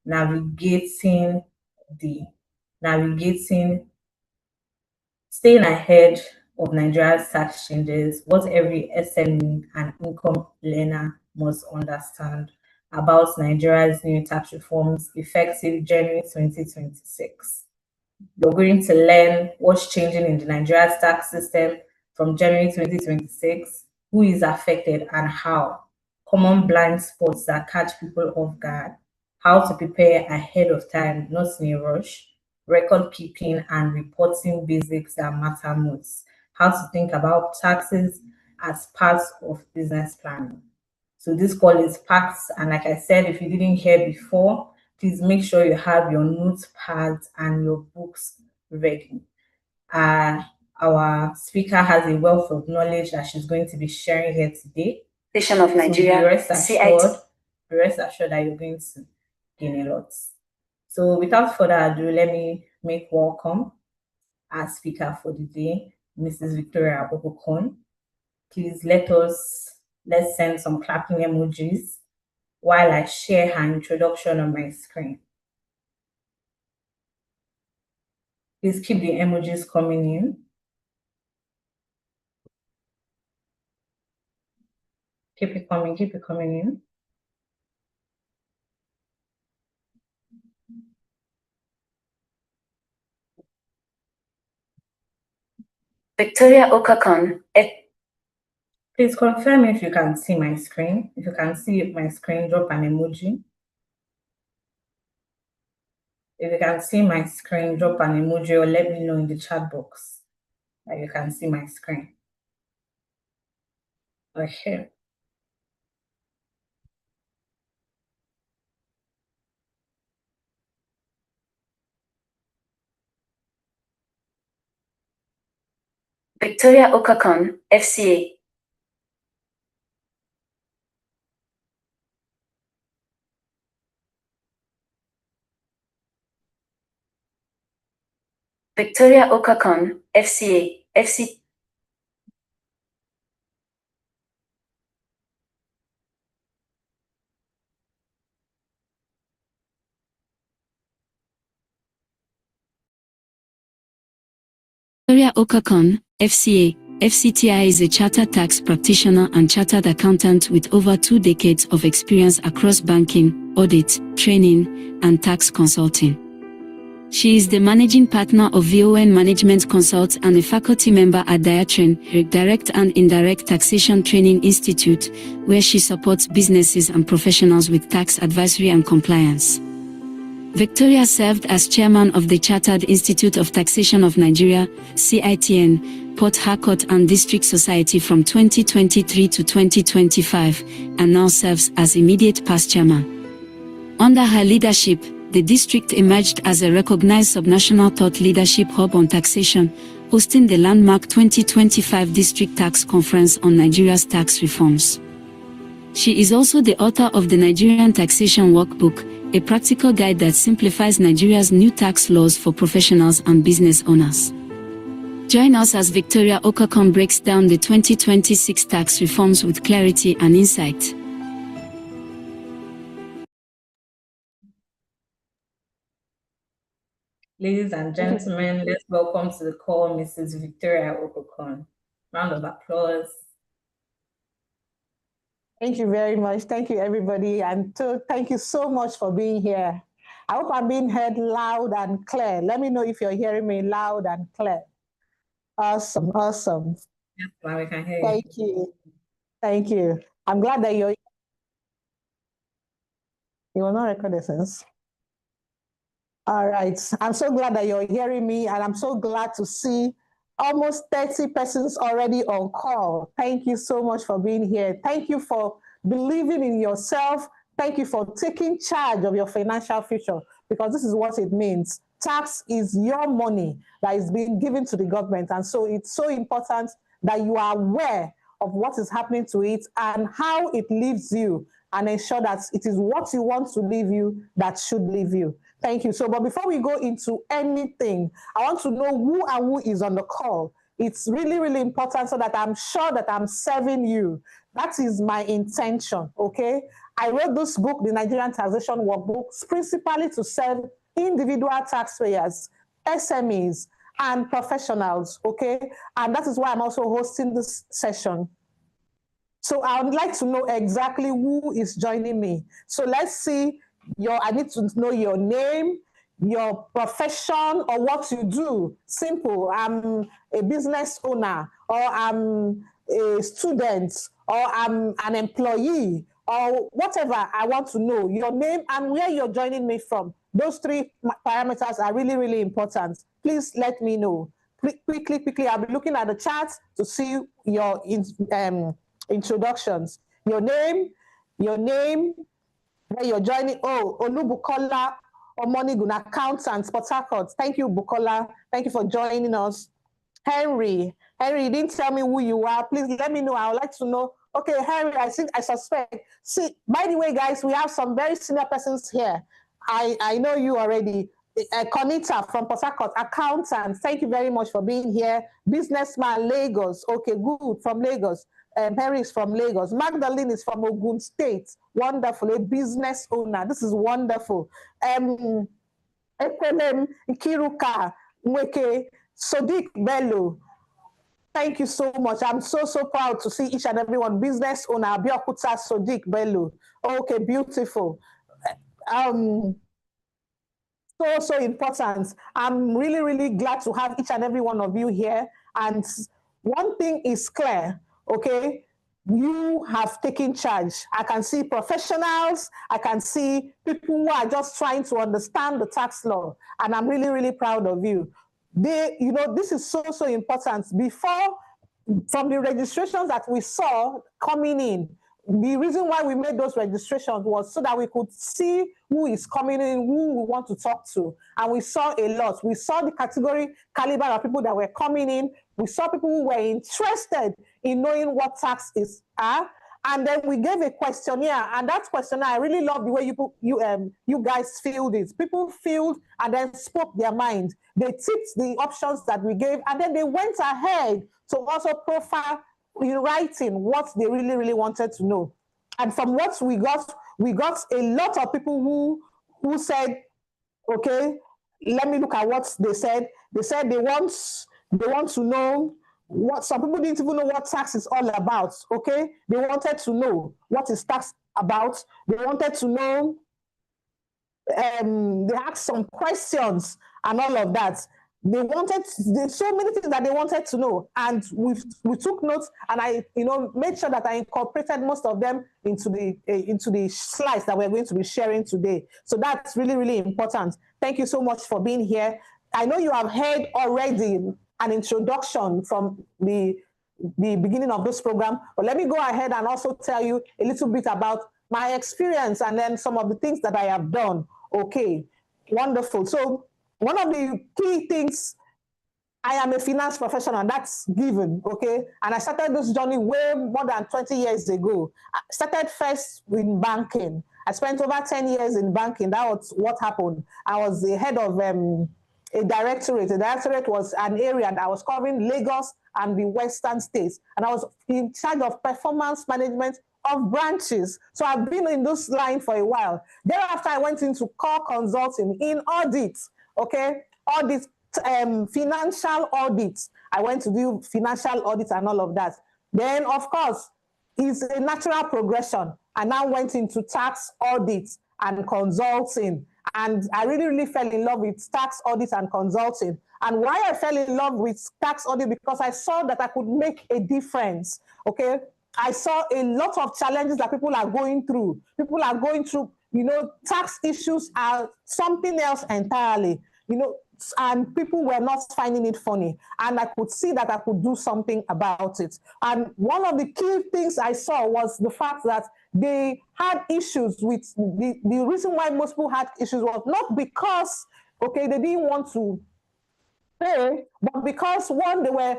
navigating staying ahead of Nigeria's tax changes, what every SME and income learner must understand about Nigeria's new tax reforms effective January 2026. You're going to learn what's changing in the Nigeria's tax system from January 2026, who is affected and how, common blind spots that catch people off guard, how to prepare ahead of time, not in a rush, record keeping and reporting basics that matter most, how to think about taxes as part of business planning. So this call is packed, and like I said, if you didn't hear before, please make sure you have your notepads and your books ready. Our speaker has a wealth of knowledge that she's going to be sharing here today. Of Nigeria, so be rest assured that you're going to gain a lot. So without further ado, let me make welcome our speaker for the day, Mrs. Victoria Okokon. Please let's send some clapping emojis while I share her introduction on my screen. Please keep the emojis coming in. Keep it coming in. Victoria Okokon. Please confirm if you can see my screen. If you can see my screen, drop an emoji. If you can see my screen, drop an emoji or let me know in the chat box that you can see my screen. Okay. Victoria Okokon, FCA. Victoria Okokon, FCA, FC. Victoria Okokon, FCA. FCTI is a chartered tax practitioner and chartered accountant with over 2 decades of experience across banking, audit, training, and tax consulting. She is the managing partner of VON Management Consult and a faculty member at DIATRAIN, Direct and Indirect Taxation Training Institute, where she supports businesses and professionals with tax advisory and compliance. Victoria served as chairman of the Chartered Institute of Taxation of Nigeria, CITN, Port Harcourt and District Society from 2023 to 2025, and now serves as immediate past chairman. Under her leadership, the district emerged as a recognized subnational thought leadership hub on taxation, hosting the landmark 2025 District Tax Conference on Nigeria's tax reforms. She is also the author of the Nigerian Taxation Workbook, a practical guide that simplifies Nigeria's new tax laws for professionals and business owners. Join us as Victoria Okokon breaks down the 2026 tax reforms with clarity and insight. Ladies and gentlemen, let's welcome to the call Mrs. Victoria Okokon. Round of applause. Thank you very much. Thank you, everybody. And thank you so much for being here. I hope I'm being heard loud and clear. Let me know if you're hearing me loud and clear. Awesome, awesome. Yes, well, we can hear you. Thank you. Thank you. I'm glad that you will not record this. All right. I'm so glad that you're hearing me, and I'm so glad to see almost 30 persons already on call. Thank you so much for being here. Thank you for believing in yourself. Thank you for taking charge of your financial future, because this is what it means. Tax is your money that is being given to the government. And so it's so important that you are aware of what is happening to it and how it leaves you, and ensure that it is what you want to leave you that should leave you. Thank you. So, but before we go into anything, I want to know who and who is on the call. It's really, really important so that I'm sure that I'm serving you. That is my intention, okay? I wrote this book, the Nigerian Taxation Workbook, principally to serve individual taxpayers, SMEs, and professionals, okay? And that is why I'm also hosting this session. So I would like to know exactly who is joining me. So let's see, I need to know your name, your profession, or what you do. Simple, I'm a business owner, or I'm a student, or I'm an employee, or whatever. I want to know your name and where you're joining me from. Those three parameters are really, really important. Please let me know. Quickly, I'll be looking at the chat to see your introductions. Your name, where you're joining. Oh, Olubukola Omonigun, accountant, Port Harcourt. Thank you, Bukola. Thank you for joining us. Henry, you didn't tell me who you are. Please let me know. I would like to know. Okay, Henry, I suspect. See, by the way, guys, we have some very senior persons here. I know you already. Conita from Port Harcourt, accountant. Thank you very much for being here. Businessman, Lagos. Okay, good, from Lagos. Henry is from Lagos. Magdalene is from Ogun State. Wonderful. A business owner. This is wonderful. Ekwelem Kiruka Mweke Sodiq Bello. Thank you so much. I'm so proud to see each and every one. Business owner Abiokuta Sodiq Bello. Okay, beautiful. So important. I'm really glad to have each and every one of you here. And one thing is clear, okay? You have taken charge. I can see professionals. I can see people who are just trying to understand the tax law. And I'm really proud of you. This is so important. Before, from the registrations that we saw coming in, the reason why we made those registrations was so that we could see who is coming in, who we want to talk to. And we saw a lot. We saw the caliber of people that were coming in. We saw people who were interested in knowing what taxes are. And then we gave a questionnaire. And that questionnaire, I really love the way you guys filled it. People filled and then spoke their mind. They ticked the options that we gave. And then they went ahead to also profile in writing what they really wanted to know. And from what we got a lot of people who said, okay, let me look at what they said. They said they want to know what, some people didn't even know what tax is all about, okay? They wanted to know what is tax about. They wanted to know, they asked some questions and all of that. There's so many things that they wanted to know, and we took notes, and I made sure that I incorporated most of them into the slides that we're going to be sharing today. So that's really important. Thank you so much for being here. I know you have heard already an introduction from the beginning of this program, but let me go ahead and also tell you a little bit about my experience and then some of the things that I have done. Okay, wonderful. So one of the key things, I am a finance professional, and that's given, okay? And I started this journey way more than 20 years ago. I started first in banking. I spent over 10 years in banking. That was what happened. I was the head of a directorate. The directorate was an area that I was covering Lagos and the Western states. And I was in charge of performance management of branches. So I've been in this line for a while. Thereafter, I went into core consulting in audit. Okay, audit, financial audits. I went to do financial audits and all of that. Then, of course, it's a natural progression. I now went into tax audits and consulting. And I really fell in love with tax audits and consulting. And why I fell in love with tax audit, because I saw that I could make a difference, okay? I saw a lot of challenges that people are going through. People are going through, tax issues are something else entirely, and people were not finding it funny. And I could see that I could do something about it. And one of the key things I saw was the fact that they had issues with, the reason why most people had issues was not because, okay, they didn't want to pay, but because one, they were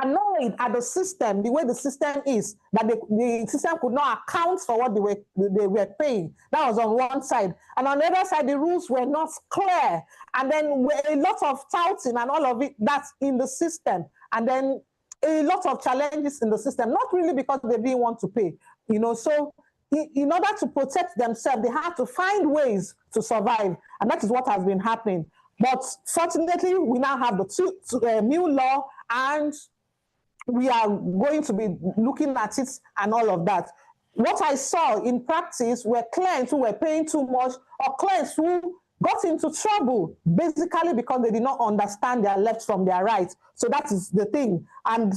annoyed at the system, the way the system is, that the system could not account for what they were paying. That was on one side. And on the other side, the rules were not clear. And then a lot of touting and all of it, that's in the system. And then a lot of challenges in the system, not really because they didn't want to pay, you know. So in order to protect themselves, they had to find ways to survive, and that is what has been happening. But fortunately, we now have the new law, and we are going to be looking at it and all of that. What I saw in practice were clients who were paying too much, or clients who got into trouble basically because they did not understand their left from their right. So that is the thing. And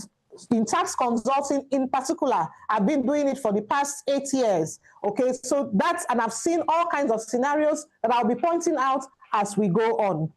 in tax consulting in particular, I've been doing it for the past 8 years. Okay, so that's, and I've seen all kinds of scenarios that I'll be pointing out as we go on.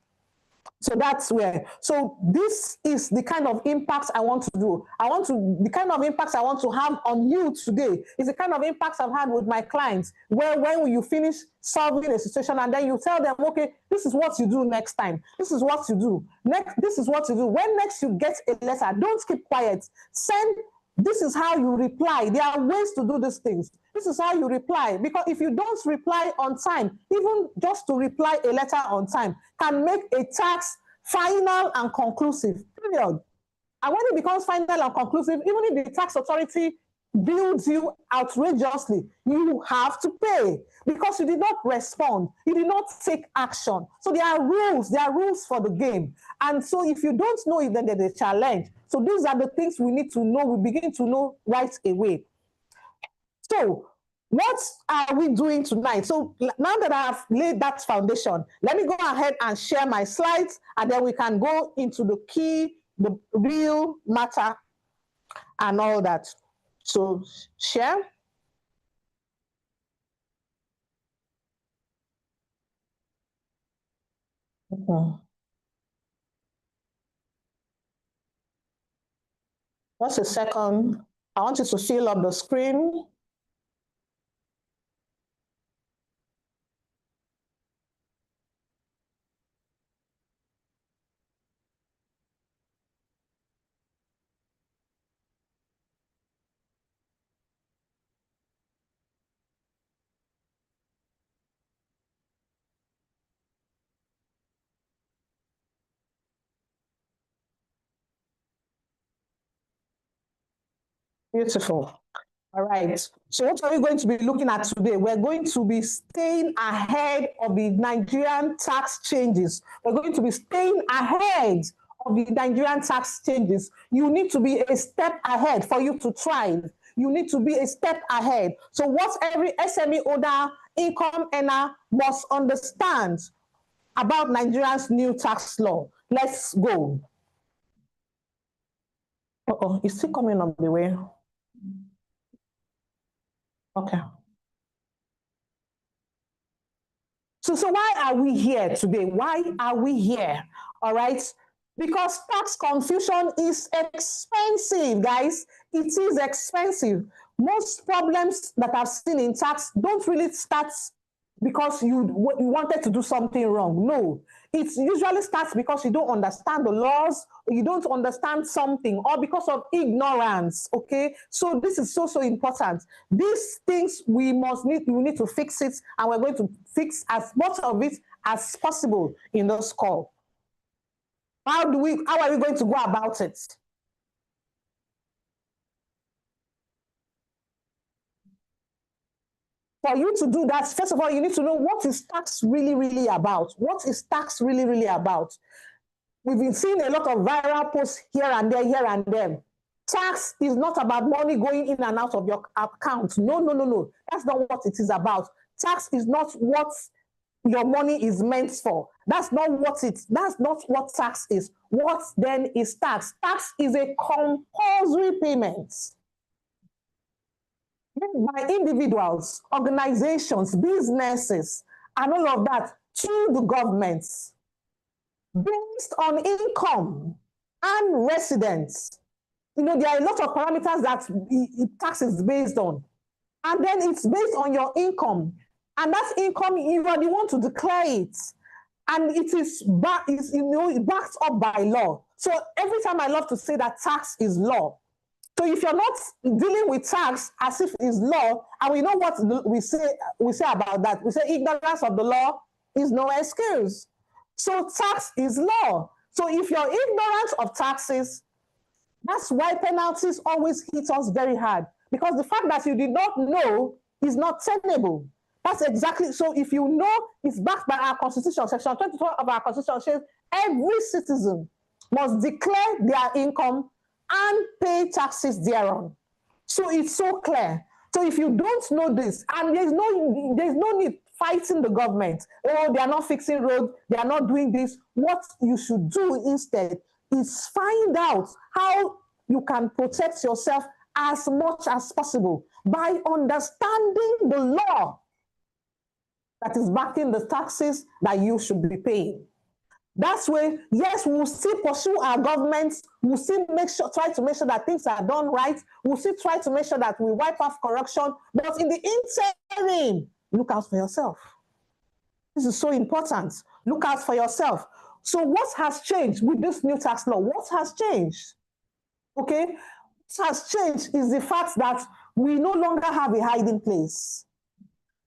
So that's where, so this is the kind of impacts I want to do. The kind of impacts I want to have on you today is the kind of impacts I've had with my clients, where when you finish solving a situation and then you tell them, okay, this is what you do next time. This is what you do. Next, this is what you do. When next you get a letter, don't keep quiet. Send, this is how you reply. There are ways to do these things. This is how you reply. Because if you don't reply on time, even just to reply a letter on time can make a tax final and conclusive, period. And when it becomes final and conclusive, even if the tax authority bills you outrageously, you have to pay because you did not respond. You did not take action. So there are rules for the game. And so if you don't know it, then there's a challenge. So these are the things we need to know. We begin to know right away. So what are we doing tonight? So now that I've laid that foundation, let me go ahead and share my slides, and then we can go into the real matter and all that. So share. Okay. Just a second. I want you to fill up the screen. Beautiful. All right. So what are we going to be looking at today? We're going to be staying ahead of the Nigerian tax changes. We're going to be staying ahead of the Nigerian tax changes. You need to be a step ahead for you to thrive. You need to be a step ahead. So what every SME owner, income earner must understand about Nigeria's new tax law. Let's go. Uh-oh, it's still coming up the way. Okay. So why are we here today? Why are we here? All right. Because tax confusion is expensive, guys. It is expensive. Most problems that I've seen in tax don't really start because you wanted to do something wrong. No, it usually starts because you don't understand the laws, or you don't understand something, or because of ignorance. Okay, so this is so important. These things we need to fix it, and we're going to fix as much of it as possible in this call. How are we going to go about it? For you to do that, first of all, you need to know what is tax really about. What is tax really about? We've been seeing a lot of viral posts here and there. Tax is not about money going in and out of your account. No. That's not what it is about. Tax is not what your money is meant for. That's not what tax is. What then is tax? Tax is a compulsory payment by individuals, organizations, businesses, and all of that to the governments based on income and residence. You know, there are a lot of parameters that tax is based on. And then it's based on your income. And that income, you want to declare it. And it is backed up by law. So every time I love to say that tax is law. So if you're not dealing with tax as if it's law, and we know what we say about that, we say ignorance of the law is no excuse. So tax is law. So if you're ignorant of taxes, That's why penalties always hit us very hard, because the fact that you did not know is not tenable. That's exactly, so if you know, it's backed by our constitution. Section 24 of our constitution says every citizen must declare their income and pay taxes thereon. So it's so clear. So if you don't know this, and there's no need fighting the government, oh, they are not fixing roads, they are not doing this. What you should do instead is find out how you can protect yourself as much as possible by understanding the law that is backing the taxes that you should be paying. That's where, yes, we'll still pursue our governments, we'll still try to make sure that things are done right, we'll still try to make sure that we wipe off corruption, but in the interim, look out for yourself. This is so important. Look out for yourself. So what has changed with this new tax law? What has changed? Okay, what has changed is the fact that we no longer have a hiding place.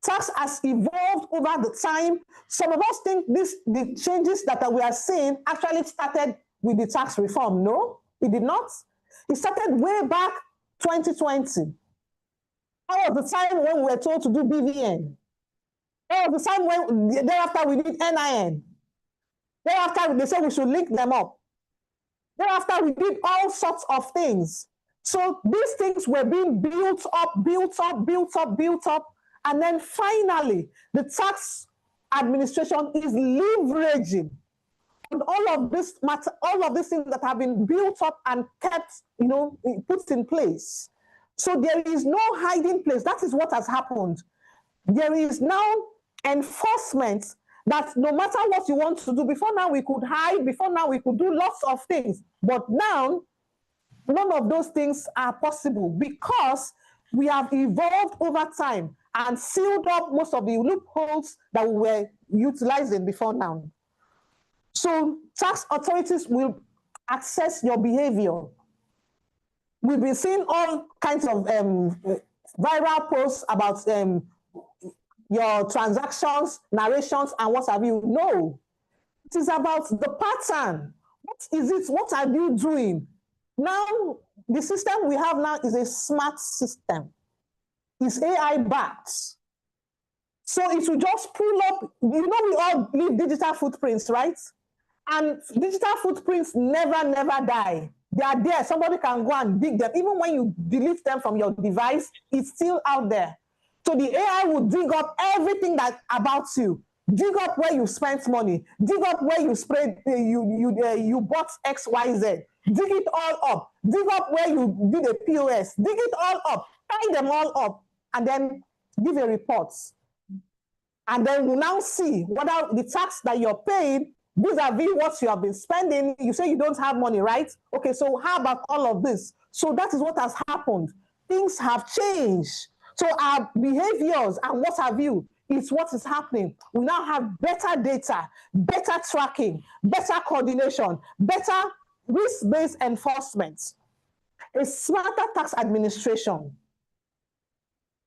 Tax has evolved over the time. Some of us think the changes that we are seeing actually started with the tax reform. No, it did not. It started way back 2020. That was the time when we were told to do BVN. That was the time when thereafter we did NIN. Thereafter they said we should link them up. Thereafter we did all sorts of things. So these things were being built up, and then finally, the tax administration is leveraging on all of this matter, all of these things that have been built up and kept, put in place. So there is no hiding place. That is what has happened. There is now enforcement that no matter what you want to do, before now we could hide, before now we could do lots of things, but now none of those things are possible because we have evolved over time and sealed up most of the loopholes that we were utilizing before now. So tax authorities will assess your behavior. We've been seeing all kinds of viral posts about your transactions, narrations, and what have you. No, it is about the pattern. What is it? What are you doing? Now, the system we have now is a smart system. It's AI backed. So it will just pull up, we all leave digital footprints, right? And digital footprints never die. They are there. Somebody can go and dig them. Even when you delete them from your device, it's still out there. So the AI will dig up everything about you. Dig up where you spent money. Dig up where you you bought XYZ. Dig it all up. Dig up where you did a POS. Dig it all up. Tie them all up. And then give a report. And then we'll now see whether the tax that you're paying vis-a-vis what you have been spending. You say you don't have money, right? Okay, so how about all of this? So that is what has happened. Things have changed. So our behaviors and what have you is what is happening. We now have better data, better tracking, better coordination, better risk-based enforcement, a smarter tax administration.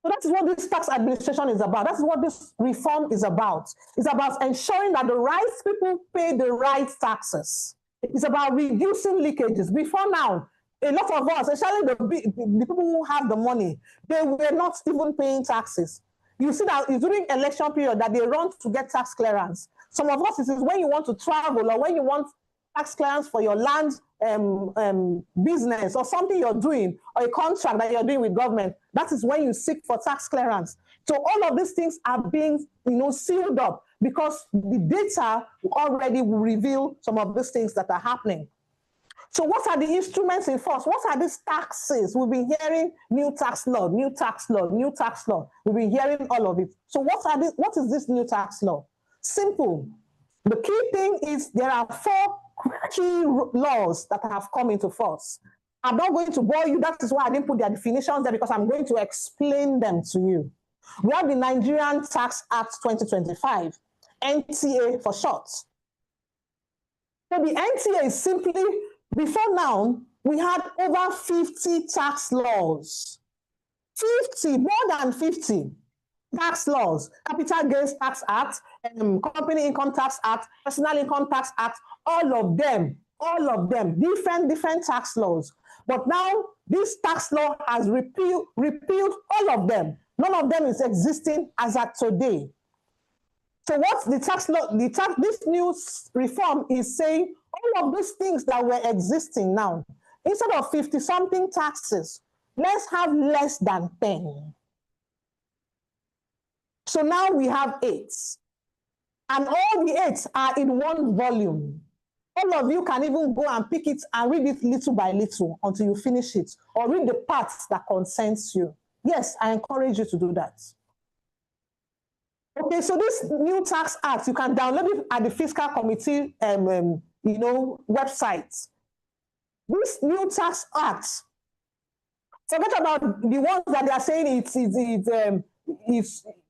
So that is what this tax administration is about. That's what this reform is about. It's about ensuring that the right people pay the right taxes. It's about reducing leakages. Before now, a lot of us, especially the people who have the money, they were not even paying taxes. You see that it's during election period that they run to get tax clearance. Some of us, it is when you want to travel or when you want tax clearance for your land business or something you're doing or a contract that you're doing with government. That is when you seek for tax clearance. So all of these things are being sealed up because the data already will reveal some of these things that are happening. So what are the instruments in force? What are these taxes? We've been hearing new tax law, new tax law, new tax law. We've been hearing all of it. So what is this new tax law? Simple. The key thing is there are 4 key laws that have come into force. I'm not going to bore you. That is why I didn't put their definitions there, because I'm going to explain them to you. We have the Nigerian Tax Act 2025, NTA for short. So the NTA is simply, before now, we had over 50 tax laws. 50, more than 50 tax laws. Capital Gains Tax Act, Company Income Tax Act, Personal Income Tax Act, all of them, different tax laws. But now this tax law has repealed all of them. None of them is existing as at today. So what the tax law, this new reform is saying, all of these things that were existing now, instead of 50-something taxes, let's have less than 10. So now we have 8. And all the 8 are in one volume. All of you can even go and pick it and read it little by little until you finish it, or read the parts that concerns you. Yes, I encourage you to do that. Okay, so this new tax act, you can download it at the Fiscal Committee website. This new tax act, forget about the ones that they are saying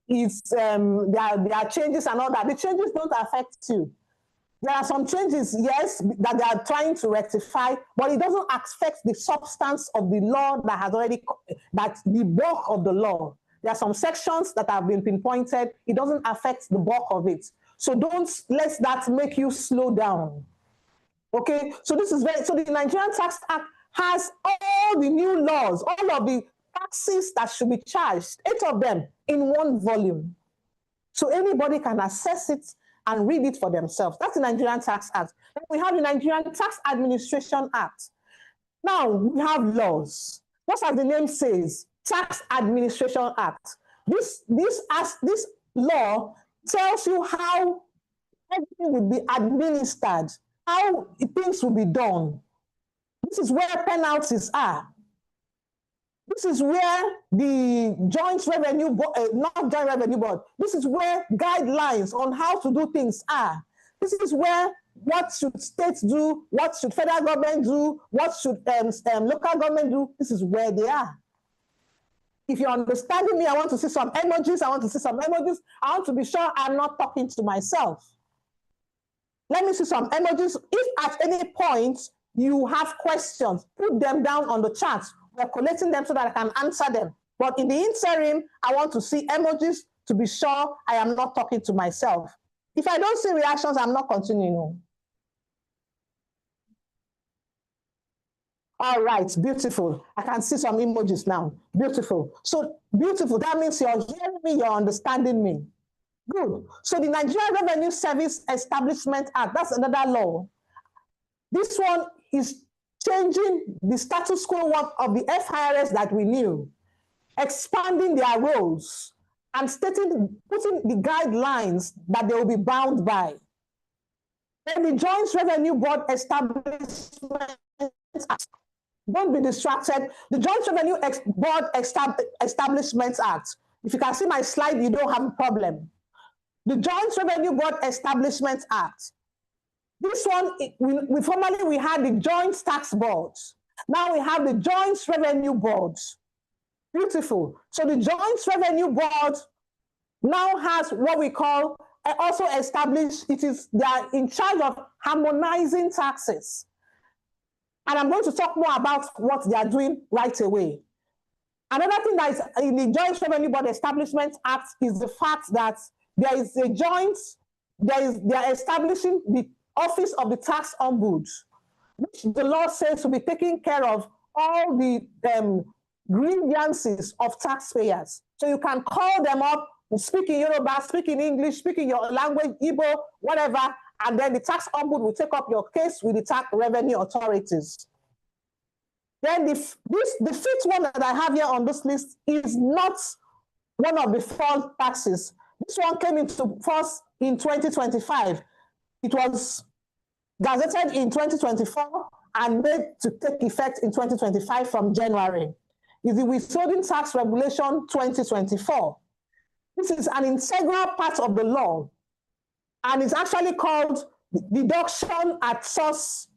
there are changes and all that. The changes don't affect you. There are some changes, yes, that they are trying to rectify, but it doesn't affect the substance of the law that has already, that's the bulk of the law. There are some sections that have been pinpointed. It doesn't affect the bulk of it. So don't let that make you slow down. Okay, so this is so the Nigerian Tax Act has all the new laws, all of the taxes that should be charged, 8 of them in one volume. So anybody can access it and read it for themselves. That's the Nigerian Tax Act. Then we have the Nigerian Tax Administration Act. Now we have laws. Just as the name says, Tax Administration Act. This law tells you how everything will be administered, how things will be done. This is where penalties are. This is where the joint revenue board, not joint revenue board, this is where guidelines on how to do things are. This is where what should states do, what should federal government do, what should local government do, this is where they are. If you're understanding me, I want to see some emojis, I want to be sure I'm not talking to myself. Let me see some emojis. If at any point you have questions, put them down on the chat. We're collecting them so that I can answer them. But in the interim, I want to see emojis to be sure I am not talking to myself. If I don't see reactions, I'm not continuing. All right, beautiful. I can see some emojis now. Beautiful. So beautiful, that means you're hearing me, you're understanding me. Good. So the Nigerian Revenue Service Establishment Act, that's another law. This one is changing the status quo of the FIRS that we knew, expanding their roles, and putting the guidelines that they will be bound by. Then the Joint Revenue Board Establishment Act. Don't be distracted. The Joint Revenue Board Establishment Act. If you can see my slide, you don't have a problem. The Joint Revenue Board Establishment Act. This one, formerly we had the Joint Tax Board. Now we have the Joint Revenue Board. Beautiful. So the Joint Revenue Board now has what we call, also established, they are in charge of harmonizing taxes. And I'm going to talk more about what they are doing right away. Another thing that is in the Joint Revenue Board Establishment Act is the fact that they are establishing the Office of the Tax Ombuds, which the law says will be taking care of all the grievances of taxpayers. So you can call them up, speak in Yoruba, speak in English, speak in your language, Igbo, whatever, and then the tax ombud will take up your case with the tax revenue authorities. Then the fifth one that I have here on this list is not one of the 4 taxes. This one came into force in 2025. It was gazetted in 2024 and made to take effect in 2025 from January. Is the Withholding Tax Regulation 2024. This is an integral part of the law, and it's actually called Deduction at Source,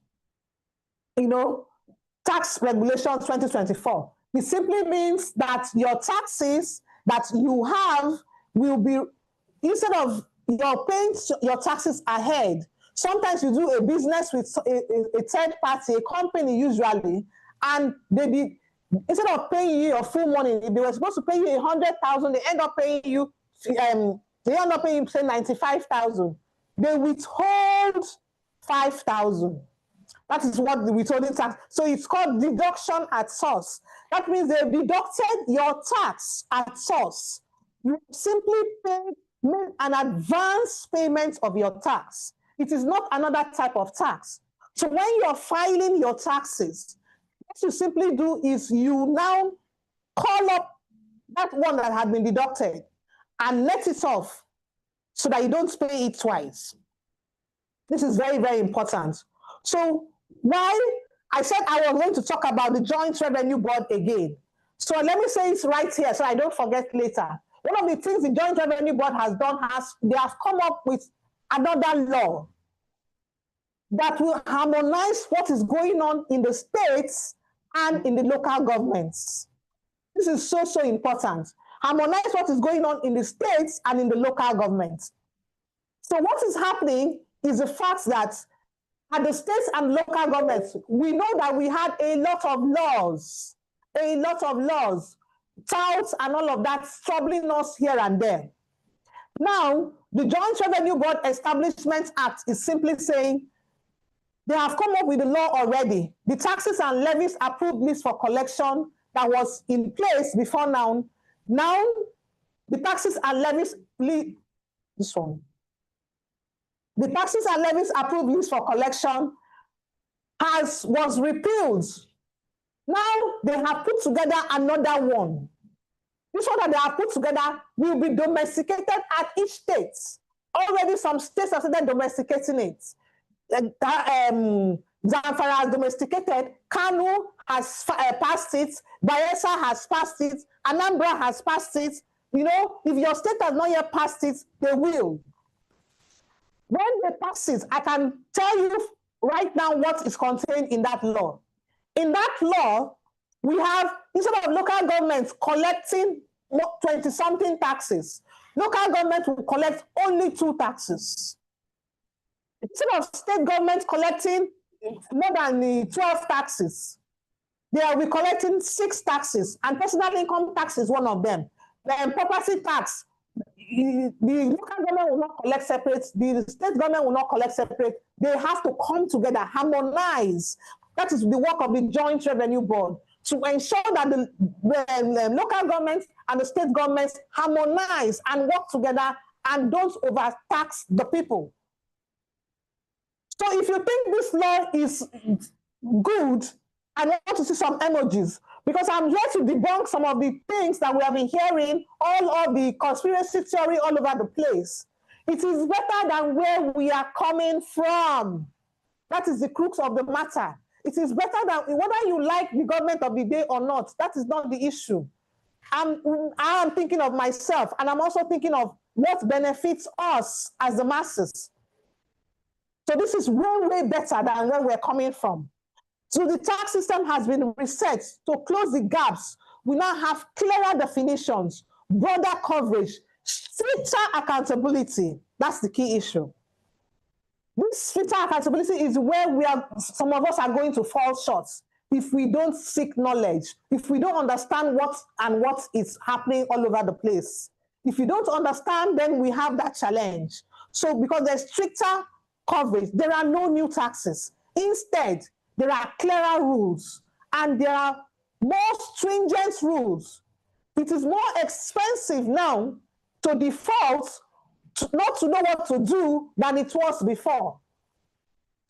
Tax Regulation 2024. It simply means that your taxes that you have will be, instead of you're paying your taxes ahead, sometimes you do a business with a third party, a company usually, and instead of paying you your full money, they were supposed to pay you 100,000, they end up paying you, say 95,000. They withhold 5,000. That is what the withholding tax. So it's called deduction at source. That means they deducted your tax at source. You simply made an advance payment of your tax. It is not another type of tax. So when you're filing your taxes, what you simply do is you now call up that one that had been deducted and let it off so that you don't pay it twice. This is very, very important. So why I said I was going to talk about the Joint Revenue Board again. So let me say it right here so I don't forget later. One of the things the Joint Revenue Board has done they have come up with another law that will harmonize what is going on in the states and in the local governments. This is so, so important. Harmonize what is going on in the states and in the local governments. So what is happening is the fact that at the states and local governments, we know that we had a lot of laws, touts and all of that troubling us here and there. Now, the Joint Revenue Board Establishment Act is simply saying they have come up with the law already. The taxes and levies approved list for collection that was in place before now. Now, the taxes and levies, this one. The taxes and levies approved list for collection was repealed. Now they have put together another one. This one that they have put together will be domesticated at each state. Already some states have started domesticating it. Zamfara has domesticated, Kanu has passed it, Bayelsa has passed it, Anambra has passed it. You know, if your state has not yet passed it, they will. When they pass it, I can tell you right now what is contained in that law. In that law, we have, instead of local governments collecting 20-something taxes, local government will collect only 2 taxes. Instead of state government collecting more than 12 taxes, they will be collecting 6 taxes, and personal income tax is one of them. Then property tax, the local government will not collect separate, the state government will not collect separate. They have to come together, harmonize. That is the work of the Joint Revenue Board, to ensure that the local governments and the state governments harmonize and work together and don't overtax the people. So if you think this law is good, I want to see some emojis, because I'm here to debunk some of the things that we have been hearing, all of the conspiracy theory all over the place. It is better than where we are coming from. That is the crux of the matter. It is better than whether you like the government of the day or not. That is not the issue. I am thinking of myself, and I'm also thinking of what benefits us as the masses. So this is way better than where we're coming from. So the tax system has been reset to close the gaps. We now have clearer definitions, broader coverage, stricter accountability. That's the key issue. This stricter accountability is where some of us are going to fall short if we don't seek knowledge, if we don't understand what is happening all over the place. If you don't understand, then we have that challenge. So because there's stricter coverage, there are no new taxes. Instead, there are clearer rules and there are more stringent rules. It is more expensive now to default, not to know what to do, than it was before.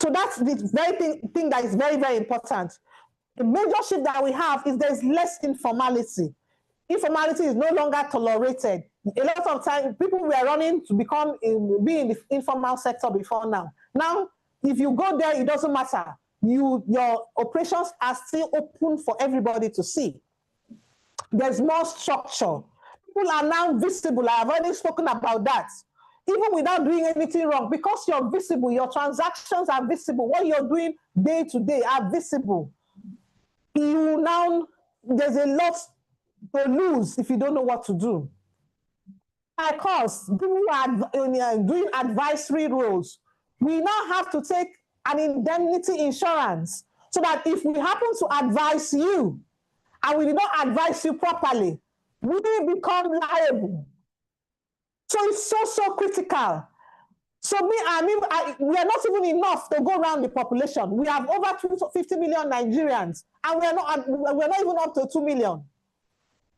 So that's the very thing that is very important. The major shift that we have is there's less informality. Informality is no longer tolerated. A lot of times, people were running to be in the informal sector before now. Now, if you go there, it doesn't matter. Your operations are still open for everybody to see. There's more structure. People are now visible. I have already spoken about that. Even without doing anything wrong, because you're visible, your transactions are visible. What you're doing day to day are visible. There's a lot to lose if you don't know what to do. Of course, people who are doing advisory roles, we now have to take an indemnity insurance so that if we happen to advise you and we did not advise you properly, we become liable. So it's so critical. So we are not even enough to go around the population. We have over 50 million Nigerians, and we're not even up to 2 million.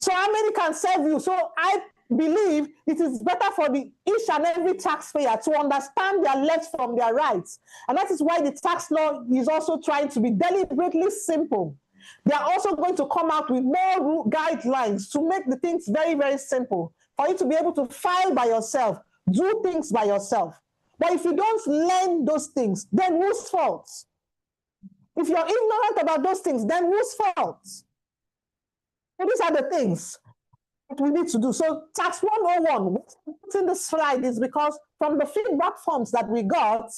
So how many can serve you? So I believe it is better for each and every taxpayer to understand their left from their rights. And that is why the tax law is also trying to be deliberately simple. They are also going to come out with more guidelines to make the things very, very simple for you to be able to file by yourself, do things by yourself. But if you don't learn those things, then whose fault? If you're ignorant about those things, then whose fault? So these are the things that we need to do. So tax 101, what's in the slide is because from the feedback forms that we got,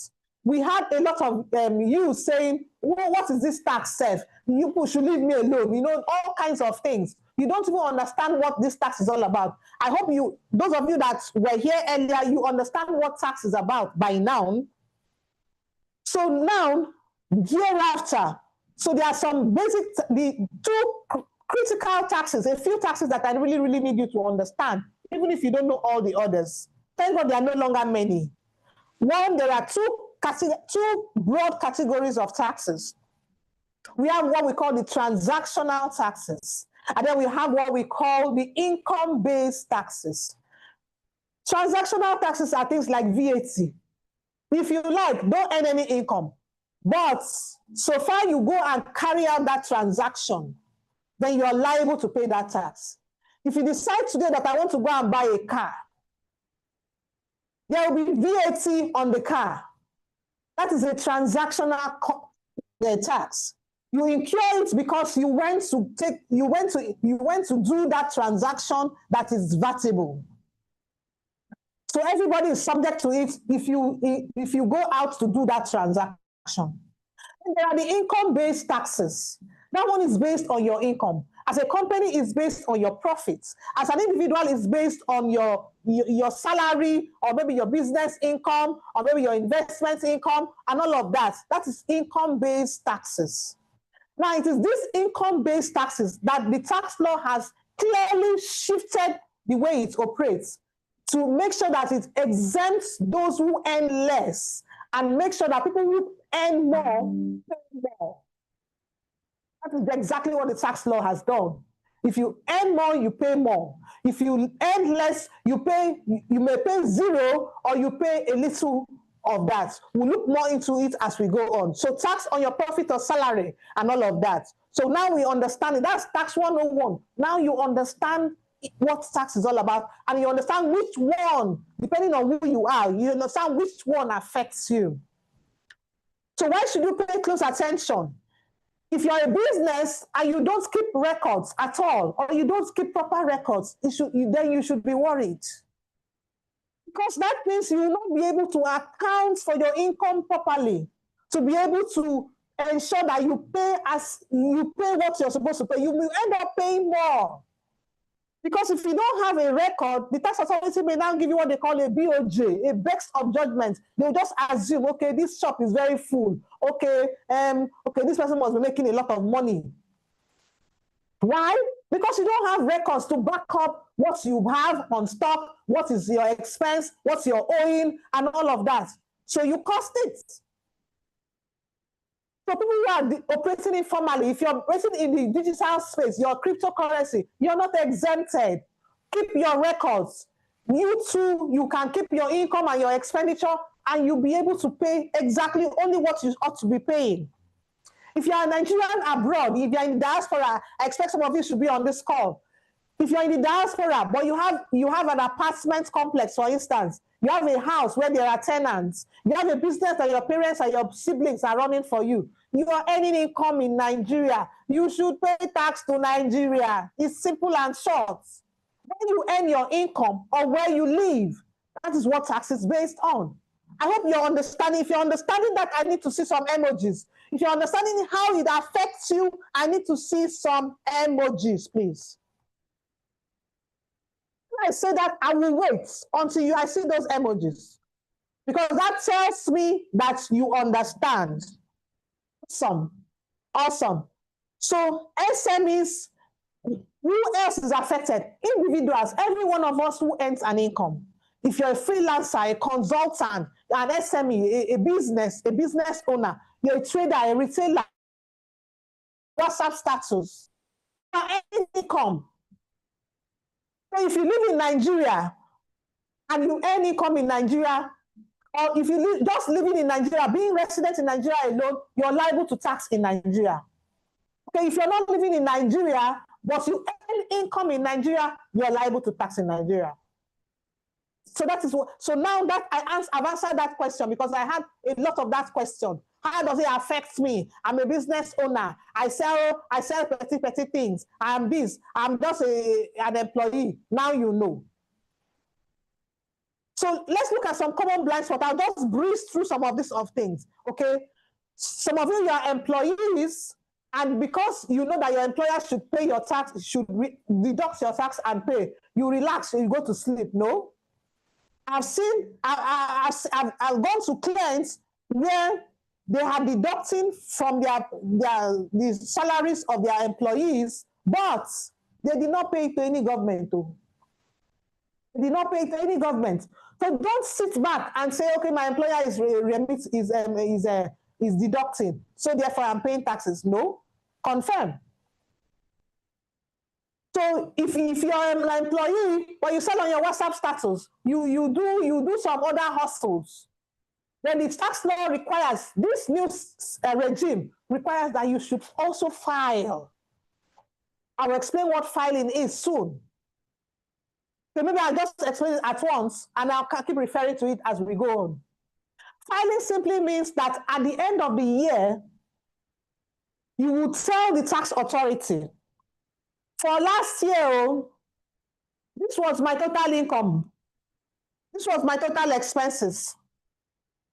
we had a lot of you saying, well, what is this tax self? You people should leave me alone. You know, all kinds of things. You don't even understand what this tax is all about. I hope those of you that were here earlier, you understand what tax is about by now. So now, hereafter, so there are some basic, the two critical taxes, a few taxes that I really, really need you to understand, even if you don't know all the others. Thank God there are no longer many. One, there are two broad categories of taxes. We have what we call the transactional taxes, and then we have what we call the income-based taxes. Transactional taxes are things like VAT. If you like, don't earn any income, but so far you go and carry out that transaction, then you are liable to pay that tax. If you decide today that I want to go and buy a car, there will be VAT on the car. That is a transactional tax. You incur it because you went to do that transaction that is VATable. So everybody is subject to it if you go out to do that transaction. And there are the income-based taxes. That one is based on your income. As a company, it's based on your profits. As an individual, it's based on your salary, or maybe your business income, or maybe your investment income, and all of that. That is income-based taxes. Now, it is these income-based taxes that the tax law has clearly shifted the way it operates to make sure that it exempts those who earn less and make sure that people who earn more pay more. That is exactly what the tax law has done. If you earn more, you pay more. If you earn less, you may pay zero, or you pay a little of that. We'll look more into it as we go on. So tax on your profit or salary and all of that. So now we understand it. That's tax 101. Now you understand what tax is all about, and you understand which one, depending on who you are, you understand which one affects you. So why should you pay close attention? If you're a business and you don't keep records at all, or you don't keep proper records, then you should be worried. Because that means you will not be able to account for your income properly, to be able to ensure that you pay what you're supposed to pay. You will end up paying more. Because if you don't have a record, the tax authority may now give you what they call a BOJ, a best of judgment. They'll just assume, okay, this shop is very full. Okay, this person must be making a lot of money. Why? Because you don't have records to back up what you have on stock, what is your expense, what's your owing, and all of that. So you cost it. So people who are operating informally, if you're operating in the digital space, your cryptocurrency, you're not exempted. Keep your records. You too, you can keep your income and your expenditure, and you'll be able to pay exactly only what you ought to be paying. If you're a Nigerian abroad, if you're in diaspora, I expect some of you should be on this call. If you're in the diaspora, but you have an apartment complex, for instance, you have a house where there are tenants, you have a business that your parents and your siblings are running for you, you are earning income in Nigeria, you should pay tax to Nigeria. It's simple and short. When you earn your income or where you live, that is what tax is based on. I hope you're understanding. If you're understanding that, I need to see some emojis. If you're understanding how it affects you, I need to see some emojis, please. When I say that, I will wait until I see those emojis, because that tells me that you understand. Awesome. So SMEs, who else is affected? Individuals, every one of us who earns an income. if you're a freelancer, a consultant, an SME, a business owner, you're a trader, a retailer, WhatsApp status, any income. So if you live in Nigeria and you earn income in Nigeria, or if you just living in Nigeria, being resident in Nigeria alone, you're liable to tax in Nigeria. Okay, if you're not living in Nigeria, but you earn income in Nigeria, you're liable to tax in Nigeria. So that is what. So now that I've answered that question, because I had a lot of that question. How does it affect me? I'm a business owner. I sell petty things. I'm this. I'm just an employee. Now you know. So let's look at some common blind spots. I'll just breeze through some of these things. Okay. Some of you are employees, and because you know that your employer should pay your tax, should deduct your tax and pay, you relax, you go to sleep. No. I've gone to clients where they are deducting from the salaries of their employees, but they did not pay to any government. They did not pay to any government. So don't sit back and say, okay, my employer is deducting, so therefore I'm paying taxes. No, confirm. So if you're an employee, but you sell on your WhatsApp status, you do some other hustles, then the tax law requires, this new regime requires that you should also file. I'll explain what filing is soon. So maybe I'll just explain it at once, and I'll keep referring to it as we go on. Filing simply means that at the end of the year, you would tell the tax authority, for last year, this was my total income. This was my total expenses.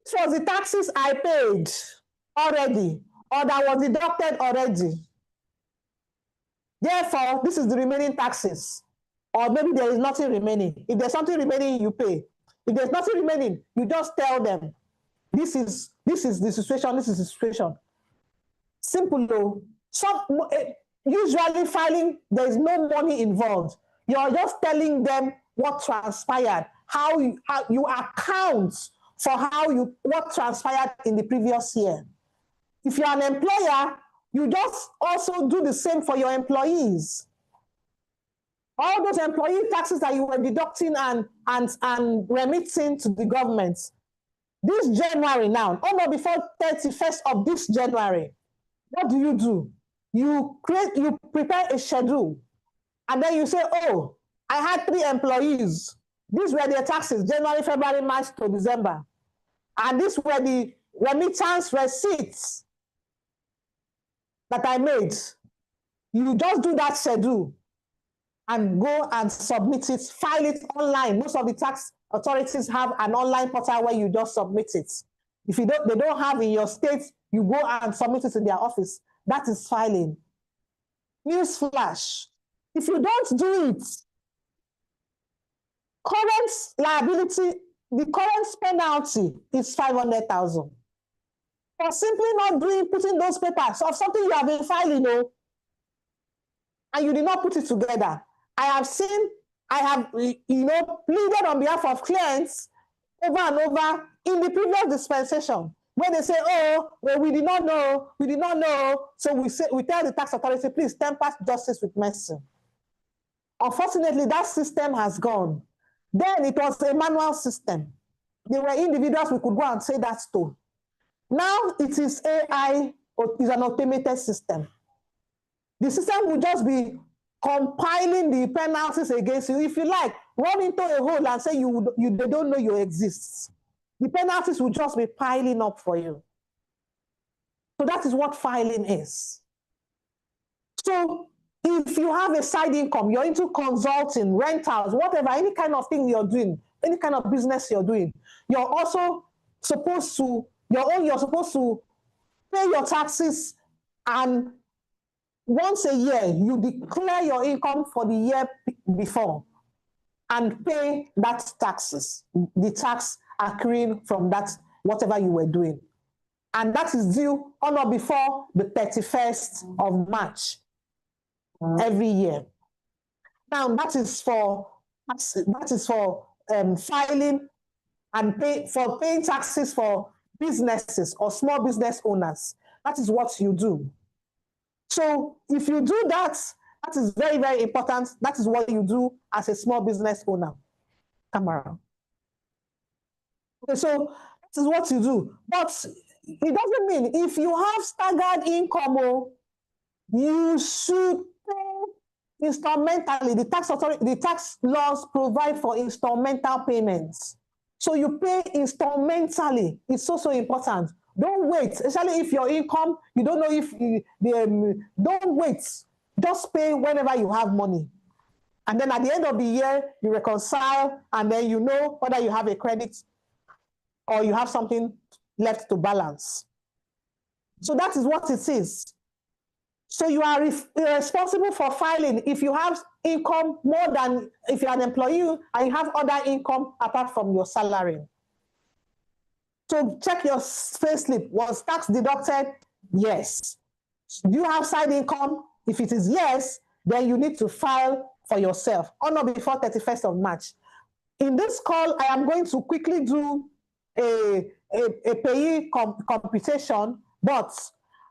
This was the taxes I paid already, or that was deducted already. Therefore, this is the remaining taxes. Or maybe there is nothing remaining. If there's something remaining, you pay. If there's nothing remaining, you just tell them, this is the situation, this is the situation. Simple though. Usually filing, there is no money involved. You're just telling them what transpired, how you account for what transpired in the previous year. If you're an employer, you just also do the same for your employees. All those employee taxes that you were deducting and remitting to the government. This January now, almost before 31st of this January, what do? You prepare a schedule, and then you say, oh, I had 3 employees. These were their taxes, January, February, March to December. And these were the remittance receipts that I made. You just do that schedule and go and submit it, file it online. Most of the tax authorities have an online portal where you just submit it. If they don't have in your state, you go and submit it in their office. That is filing. Newsflash. If you don't do it, current liability, the current penalty is 500,000. For simply not putting those papers of something you have been filing, and you did not put it together. I have pleaded on behalf of clients over and over in the previous dispensation, where they say, oh, well, we did not know. So we tell the tax authority, please temper justice with mercy. Unfortunately, that system has gone. Then it was a manual system. There were individuals we could go and say that to. Now it is AI, or is an automated system. The system will just be compiling the penalties against you. If you like, run into a hole and say they don't know you exist. The penalties will just be piling up for you. So that is what filing is. So if you have a side income, you're into consulting, rentals, whatever, any kind of thing you're doing, any kind of business you're doing, you're also supposed to, you're supposed to pay your taxes, and once a year, you declare your income for the year before and pay that taxes, the tax accruing from that, whatever you were doing. And that is due on or before the 31st of March every year. Now, that is for filing and paying taxes for businesses or small business owners. That is what you do. So if you do that, that is very, very important. That is what you do as a small business owner. Camera. Okay, so that is what you do. But it doesn't mean if you have staggered income, you should pay instrumentally. The tax authority, the tax laws provide for instrumental payments. So you pay instrumentally. It's so important. Don't wait, especially if your income, you don't know if don't wait. Just pay whenever you have money. And then at the end of the year, you reconcile, and then you know whether you have a credit or you have something left to balance. So that is what it is. So you are responsible for filing if you have income more than, if you're an employee and you have other income apart from your salary. So check your payslip. Was tax deducted? Yes. Do you have side income? If it is yes, then you need to file for yourself on or before 31st of March. In this call, I am going to quickly do a PAYE computation, but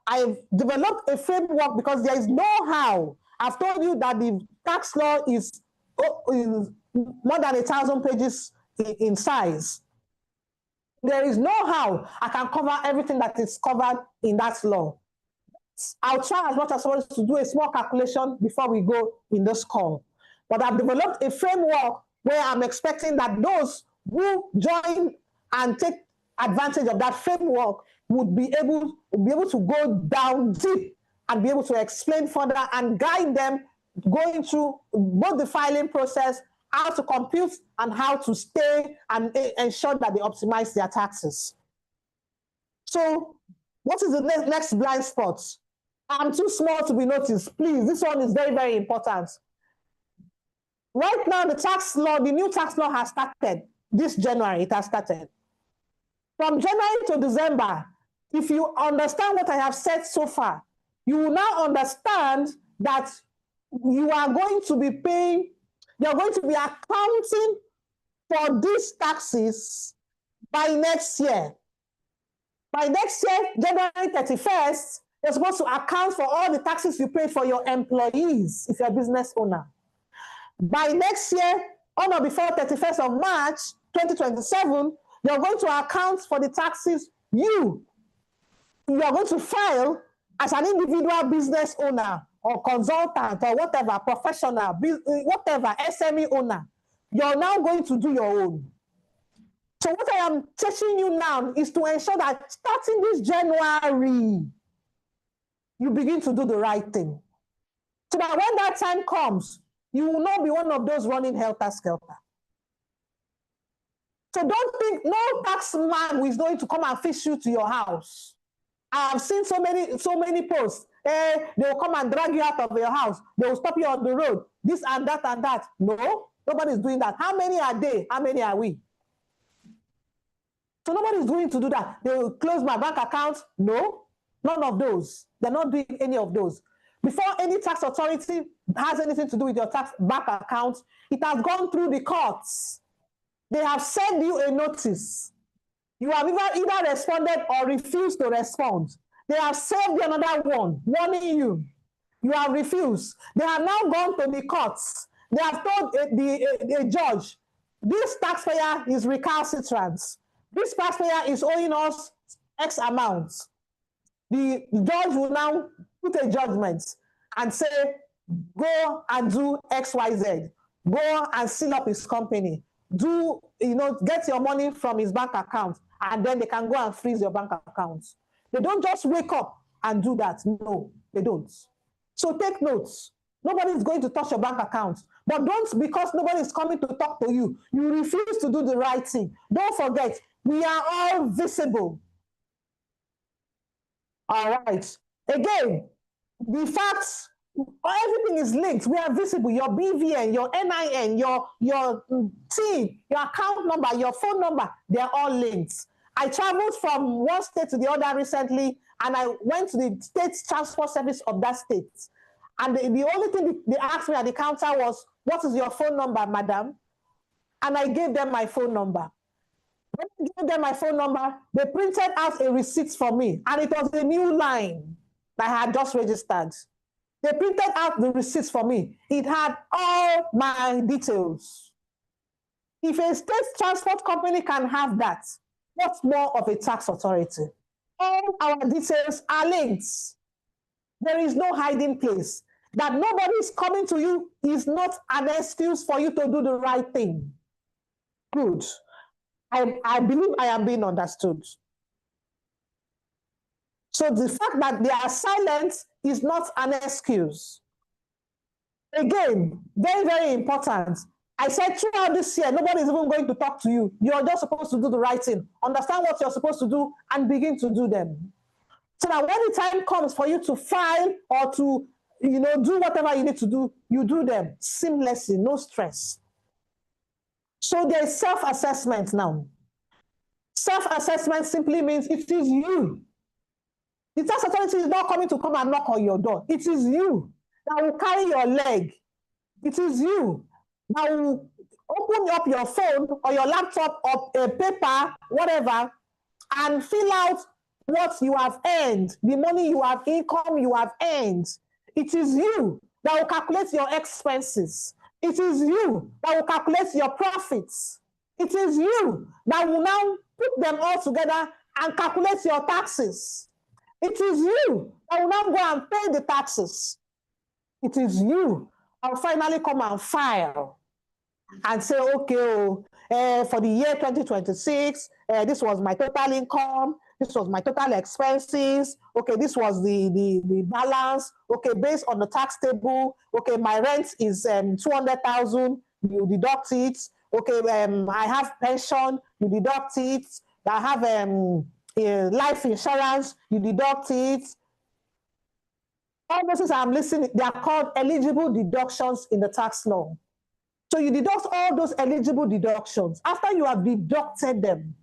I've developed a framework because there is no how. I've told you that the tax law is more than 1,000 pages in size. There is no how I can cover everything that is covered in that law. I'll try as much as possible to do a small calculation before we go in this call. But I've developed a framework where I'm expecting that those who join and take advantage of that framework would be able to go down deep and be able to explain further and guide them going through both the filing process, how to compute and how to stay and ensure that they optimize their taxes. So what is the next blind spot? I'm too small to be noticed. Please, this one is very, very important. Right now, the tax law, the new tax law has started. This January, it has started. From January to December, if you understand what I have said so far, you will now understand that you are going to be paying, you're going to be accounting for these taxes by next year. By next year, January 31st, you're supposed to account for all the taxes you pay for your employees if you're a business owner. By next year, on or before 31st of March, 2027, you're going to account for the taxes you are going to file as an individual business owner or consultant or whatever, professional, whatever, SME owner. You're now going to do your own. So what I am teaching you now is to ensure that starting this January, you begin to do the right thing. So that when that time comes, you will not be one of those running helter-skelter. So don't think no tax man is going to come and fish you to your house. I have seen so many posts. They will come and drag you out of your house. They will stop you on the road. This and that and that. No, nobody is doing that. How many are they? How many are we? So nobody is going to do that. They will close my bank account. No, none of those. They're not doing any of those. Before any tax authority has anything to do with your tax bank account, it has gone through the courts. They have sent you a notice. You have either responded or refused to respond. They have sent you another one, warning you. You have refused. They have now gone to the courts. They have told the judge, this taxpayer is recalcitrant. This taxpayer is owing us X amount. The judge will now put a judgment and say, go and do X, Y, Z. Go and seal up his company. Do, get your money from his bank account, and then they can go and freeze your bank account. They don't just wake up and do that. No, they don't. So take notes. Nobody is going to touch your bank account. But don't, because nobody is coming to talk to you, you refuse to do the right thing. Don't forget, we are all visible. All right. Again, the facts, everything is linked. We are visible. Your BVN, your NIN, your TIN, your account number, your phone number, they are all linked. I traveled from one state to the other recently, and I went to the state transport service of that state. And the only thing they asked me at the counter was, what is your phone number, madam? and I gave them my phone number. When I gave them my phone number, they printed out a receipt for me, and it was a new line that I had just registered. They printed out the receipts for me. It had all my details. If a state transport company can have that, what's more of a tax authority? All our details are linked. There is no hiding place. That nobody is coming to you is not an excuse for you to do the right thing. Good. I believe I am being understood. So the fact that they are silent is not an excuse. Again, very, very important. I said throughout this year, nobody is even going to talk to you. You're just supposed to do the right thing. Understand what you're supposed to do and begin to do them. So that when the time comes for you to file or to, do whatever you need to do, you do them seamlessly, no stress. So there's self-assessment now. Self-assessment simply means it is you. The tax authority is not coming to come and knock on your door. It is you that will carry your leg. It is you that will open up your phone or your laptop or a paper, whatever, and fill out what you have earned, the money you have, income you have earned. It is you that will calculate your expenses. It is you that will calculate your profits. It is you that will now put them all together and calculate your taxes. It is you that will now go and pay the taxes. It is you that will finally come and file and say, okay, for the year 2026, this was my total income, this was my total expenses, okay, this was the balance, okay, based on the tax table, okay, my rent is 200,000, you deduct it, okay, I have pension, you deduct it, I have life insurance, you deduct it. All those things I'm listening, they are called eligible deductions in the tax law. So you deduct all those eligible deductions. After you have deducted them,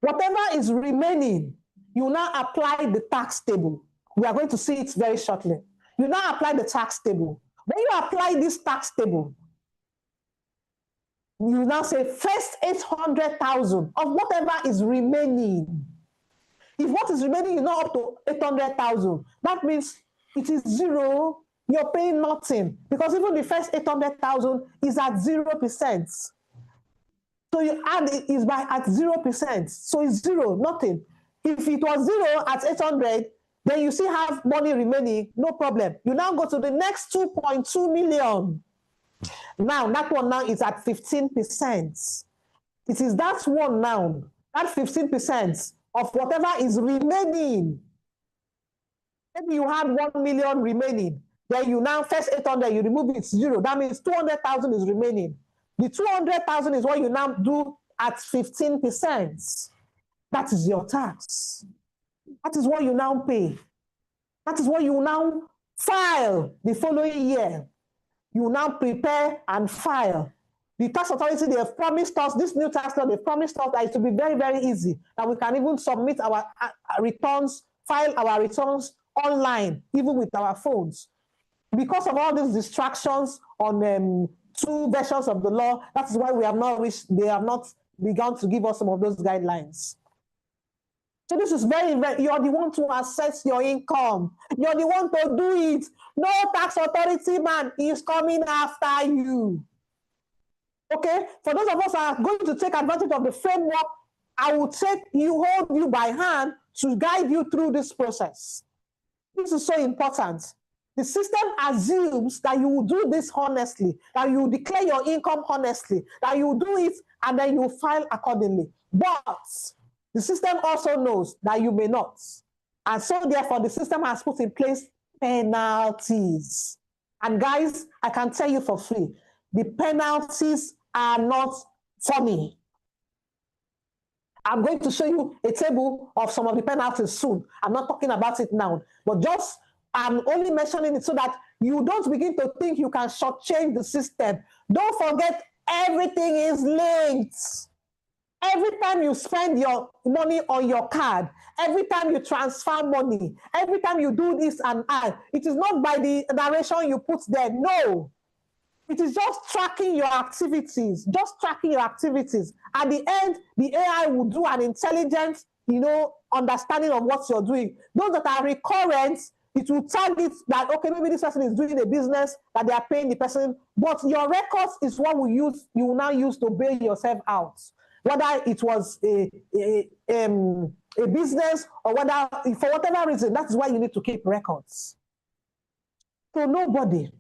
whatever is remaining, you now apply the tax table. We are going to see it very shortly. You now apply the tax table. When you apply this tax table, you now say first 800,000 of whatever is remaining. If what is remaining is not up to 800,000, that means it is zero. You're paying nothing because even the first 800,000 is at 0%. So you add it is at 0%. So it's zero, nothing. If it was zero at 800, then you still have money remaining, no problem. You now go to the next 2.2 million. Now that one now is at 15%. It is that one now, that 15% of whatever is remaining. Maybe you had 1 million remaining. Then you now first 800, you remove it, zero. That means 200,000 is remaining. The 200,000 is what you now do at 15%. That is your tax. That is what you now pay. That is what you now file the following year. You now prepare and file. The tax authority, they have promised us, this new tax law, they've promised us that it will be very, very easy, that we can even submit our returns, file our returns online, even with our phones. Because of all these distractions on two versions of the law, that's why we have not reached, they have not begun to give us some of those guidelines. So this is very, very, you're the one to assess your income. You're the one to do it. No tax authority man is coming after you. Okay, for those of us who are going to take advantage of the framework, I will hold you by hand to guide you through this process. This is so important. The system assumes that you will do this honestly, that you will declare your income honestly, that you will do it and then you will file accordingly. But the system also knows that you may not. And so therefore the system has put in place penalties. And guys, I can tell you for free, the penalties are not funny. I'm going to show you a table of some of the penalties soon. I'm not talking about it now, but just I'm only mentioning it so that you don't begin to think you can shortchange the system. Don't forget, everything is linked. Every time you spend your money on your card, every time you transfer money, every time you do this and that, it is not by the narration you put there. No. It is just tracking your activities, At the end, the AI will do an intelligent, understanding of what you're doing. Those that are recurrent, it will target that, okay, maybe this person is doing a business that they are paying the person, but your records is what you will now use to bail yourself out. Whether it was a business or whether, for whatever reason, that is why you need to keep records. So nobody,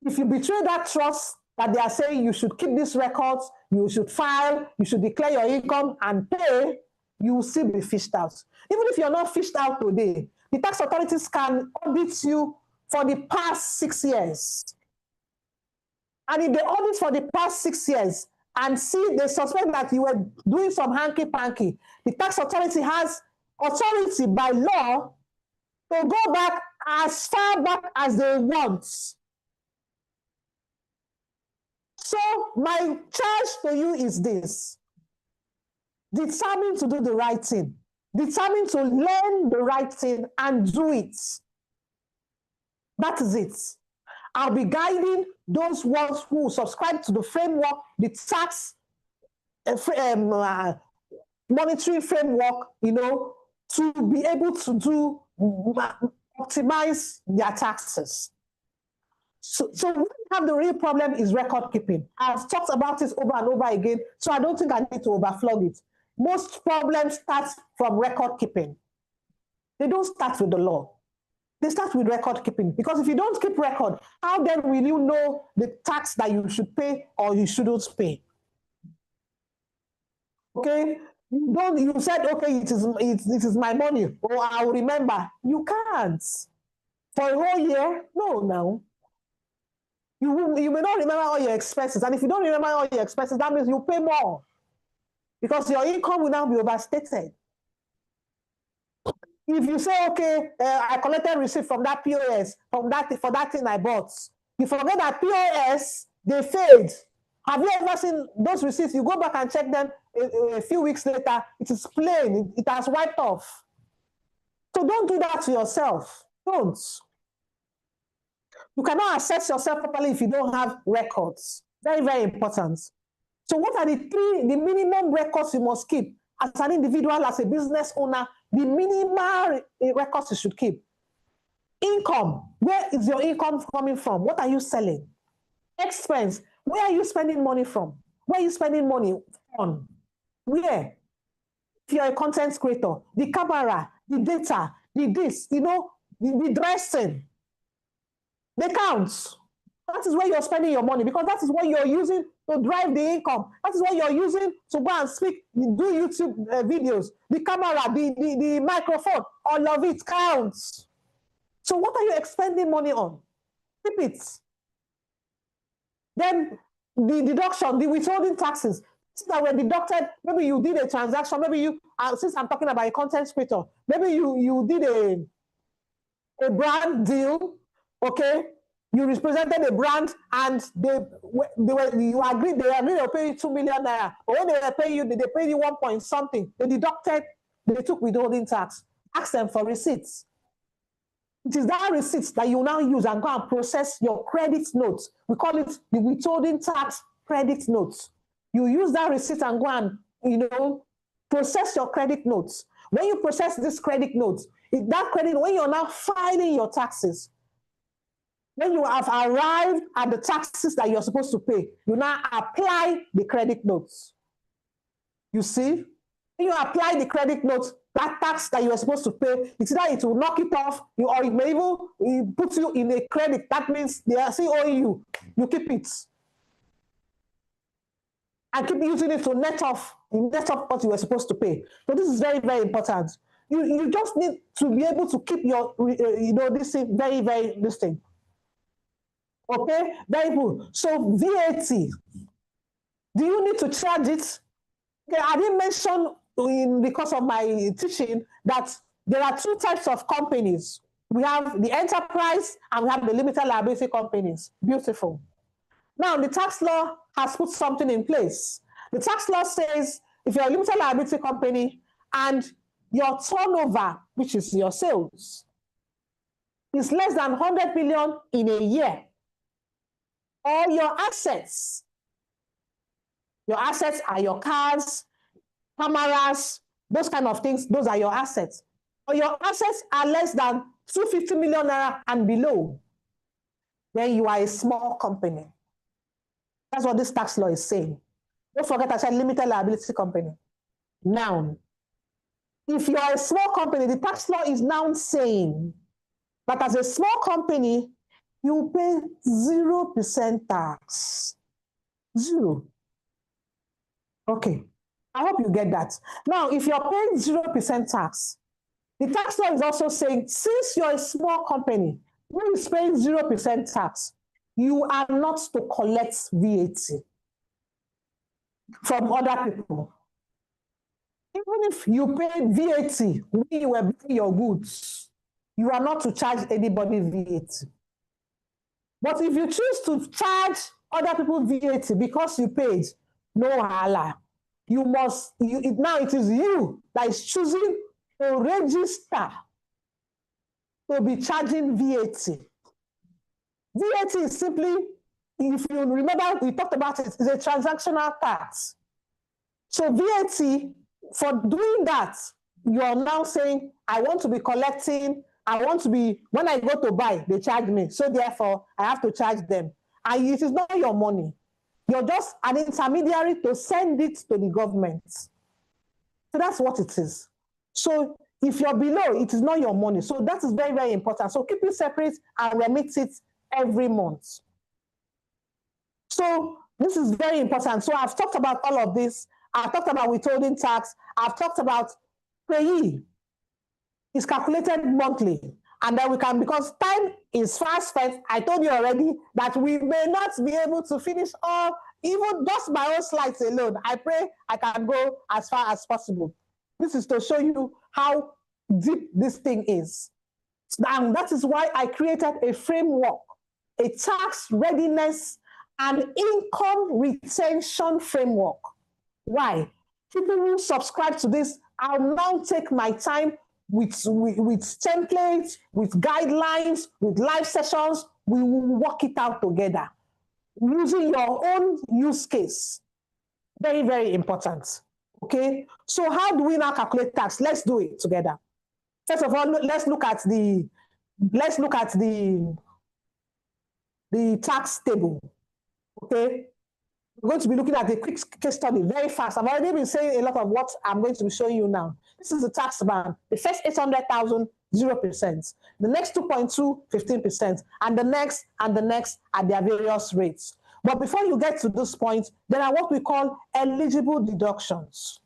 if you betray that trust that they are saying you should keep these records, you should file, you should declare your income and pay, you will still be fished out. Even if you're not fished out today, the tax authorities can audit you for the past 6 years. And if they audit for the past 6 years and see, they suspect that you were doing some hanky-panky, the tax authority has authority by law to go back as far back as they want. So my charge to you is this: determine to do the right thing, determine to learn the right thing and do it. That is it. I'll be guiding those ones who subscribe to the framework, the tax monitoring framework, to be able to optimize their taxes. So what we have the real problem is record keeping. I've talked about this over and over again, so I don't think I need to overflog it. Most problems start from record keeping. They don't start with the law. They start with record keeping, because if you don't keep record, how then will you know the tax that you should pay or you shouldn't pay? Okay, you said, okay, it is my money, or I'll remember. You can't. For a whole year, no. You may not remember all your expenses, and if you don't remember all your expenses, that means you pay more, because your income will now be overstated. If you say, okay, I collected receipt from that POS, for that thing I bought, you forget that POS, they failed. Have you ever seen those receipts? You go back and check them a few weeks later, it is plain, it has wiped off. So don't do that to yourself. Don't. You cannot assess yourself properly if you don't have records. Very, very important. So what are the minimum records you must keep as an individual, as a business owner? The minimal records you should keep. Income. Where is your income coming from? What are you selling? Expense. Where are you spending money from? Where are you spending money on? Where? If you're a content creator, the camera, the data, the dressing, they count. That is where you're spending your money, because that is what you're using to drive the income. That is what you're using to go and speak, do YouTube videos. The camera, the microphone, all of it counts. So what are you expending money on? Keep it. Then the deduction, the withholding taxes that were deducted. Maybe you did a transaction. Maybe you, since I'm talking about a content creator, maybe you did a brand deal. Okay, you represented a brand, and you agreed to pay you 2 million naira. But when they were paying you, they paid you 1 point something. They deducted, they took withholding tax. Ask them for receipts. It is that receipts that you now use and go and process your credit notes. We call it the withholding tax credit notes. You use that receipt and go and process your credit notes. When you process this credit notes, when you're now filing your taxes, when you have arrived at the taxes that you're supposed to pay, you now apply the credit notes. You see? When you apply the credit notes, that tax that you are supposed to pay, it's either it will knock it off, or it may even put you in a credit. That means they are still owing you. You keep it. And keep using it to net off what you were supposed to pay. So this is very, very important. You just need to be able to keep your, this thing very, very distinct. Okay, very good. So VAT, do you need to charge it? Okay, I didn't mention because of my teaching that there are two types of companies. We have the enterprise and we have the limited liability companies. Beautiful. Now, the tax law has put something in place. The tax law says if you're a limited liability company and your turnover, which is your sales, is less than 100 million in a year, or your assets. Your assets are your cars, cameras, those kind of things, those are your assets. Or your assets are less than 250 million naira and below, then you are a small company. That's what this tax law is saying. Don't forget I said limited liability company. Now, if you are a small company, the tax law is now saying that as a small company, you pay 0% tax. 0. Okay, I hope you get that. Now, if you're paying 0% tax, the tax law is also saying, since you're a small company, who is paying 0% tax, you are not to collect VAT from other people. Even if you pay VAT when you were buying your goods, you are not to charge anybody VAT. But if you choose to charge other people VAT because you paid, no wahala. You must, now it is you that is choosing to register to be charging VAT. VAT is simply, if you remember, we talked about it, it's a transactional tax. So VAT, for doing that, you are now saying, I want to be collecting, I want to be, when I go to buy, they charge me. So therefore, I have to charge them. And it is not your money. You're just an intermediary to send it to the government. So that's what it is. So if you're below, it is not your money. So that is very, very important. So keep it separate and remit it every month. So this is very important. So I've talked about all of this. I've talked about withholding tax. I've talked about PAYE. It's calculated monthly. And then we can, because time is fast spent, I told you already that we may not be able to finish all, even just my own slides alone. I pray I can go as far as possible. This is to show you how deep this thing is. And that is why I created a framework, a tax readiness and income retention framework. Why? People who subscribe to this, I'll now take my time with templates, with guidelines, with live sessions. We will work it out together using your own use case. Very, very important. Okay, so how do we now calculate tax? Let's do it together. First of all, let's look at the tax table. Okay, we're going to be looking at a quick case study very fast. I've already been saying a lot of what I'm going to be showing you now. This is the tax band. The first 800,000, 0%. The next 2.2, 15%. And the next at their various rates. But before you get to this point, there are what we call eligible deductions.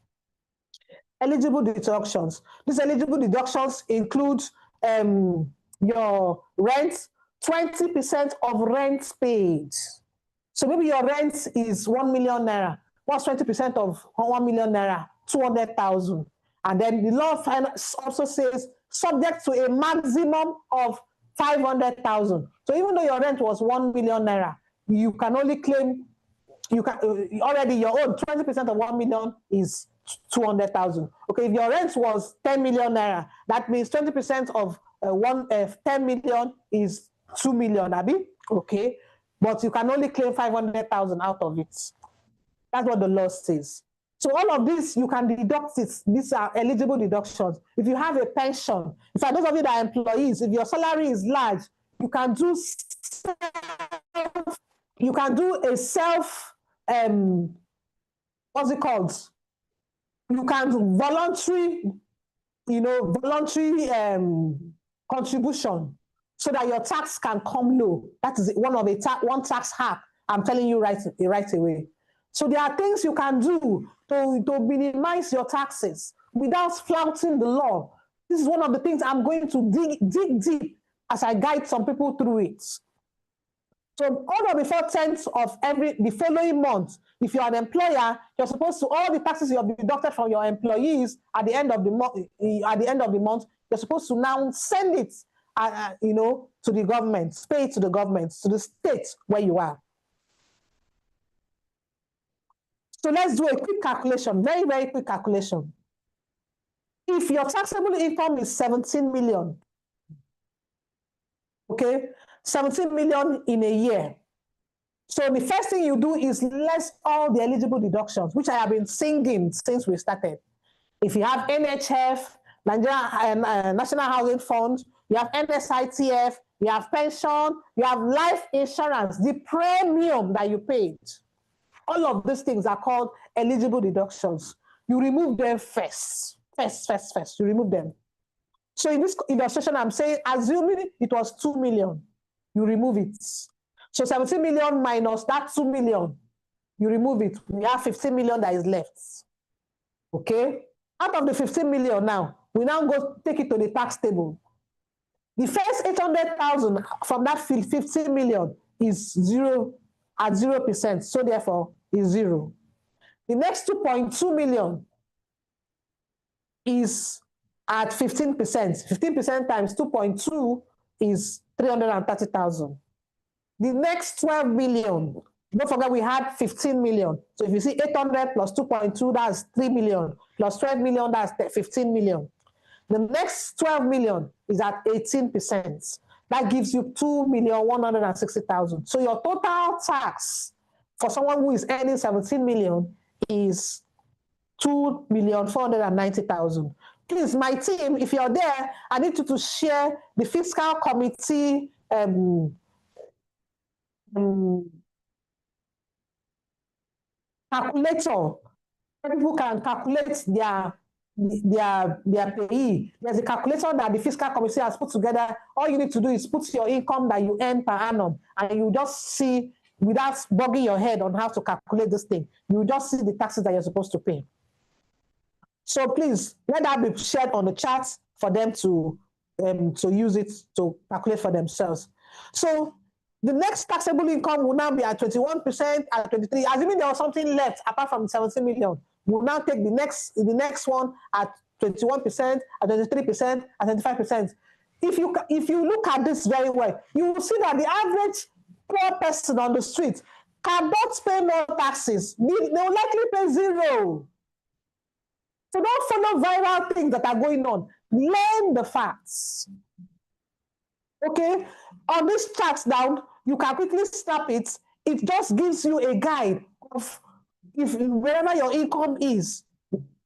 Eligible deductions. These eligible deductions include your rent, 20% of rent paid. So maybe your rent is 1 million naira. What's 20% of 1 million naira? 200,000. And then the law also says subject to a maximum of 500,000. So even though your rent was 1 million naira, you can only claim, you can already your own 20% of 1 million is 200,000. Okay, if your rent was 10 million naira, that means 20% of 10 million is 2 million, Abi? Okay. But you can only claim 500,000 out of it. That's what the law says. So all of this, you can deduct it. These are eligible deductions. If you have a pension, if for those of you that are employees, if your salary is large, you can do a self, what's it called? You can voluntary contribution, so that your tax can come low. That is one tax hack I'm telling you right away. So there are things you can do to minimize your taxes without flouting the law. This is one of the things I'm going to dig deep as I guide some people through it. So on or before 10th of the following month, if you're an employer, you're supposed to, all the taxes you have deducted from your employees at the end of the month, you're supposed to now send it to the government, pay it to the government, to the state where you are. So let's do a quick calculation, very, very quick calculation. If your taxable income is 17 million, okay, 17 million in a year, So the first thing you do is list all the eligible deductions, which I have been singing since we started. If you have NHF, Nigerian National Housing Fund, you have NSITF, you have pension, you have life insurance, the premium that you paid. All of these things are called eligible deductions. You remove them first. You remove them. So in this illustration, I'm saying, assuming it was 2 million, you remove it. So 17 million minus that 2 million, you remove it. We have 15 million that is left. Okay? Out of the 15 million now, we now go take it to the tax table. The first 800,000 from that 15 million is zero at 0%. So therefore, is zero. The next 2.2 million is at 15%. 15% times 2.2 is 330,000. The next 12 million, don't forget we had 15 million. So if you see 800 plus 2.2, that's 3 million. Plus 12 million, that's 15 million. The next 12 million is at 18%. That gives you 2,160,000. So your total tax for someone who is earning 17 million is 2,490,000. Please, my team, if you're there, I need you to share the fiscal committee calculator. People can calculate their PAYE. There's a calculator that the fiscal committee has put together. All you need to do is put your income that you earn per annum, and you just see, without bugging your head on how to calculate this thing, you just see the taxes that you're supposed to pay. So please, let that be shared on the chat for them to use it to calculate for themselves. So the next taxable income will now be at 21%, at 23%. Assuming there was something left apart from 17 million, we'll now take the next one at 21%, at 23%, at 25%. If you look at this very well, you will see that the average poor person on the street cannot pay more taxes. They will likely pay zero. So don't follow viral things that are going on. Learn the facts. Okay? On this chart down, you can quickly snap it. It just gives you a guide of wherever your income is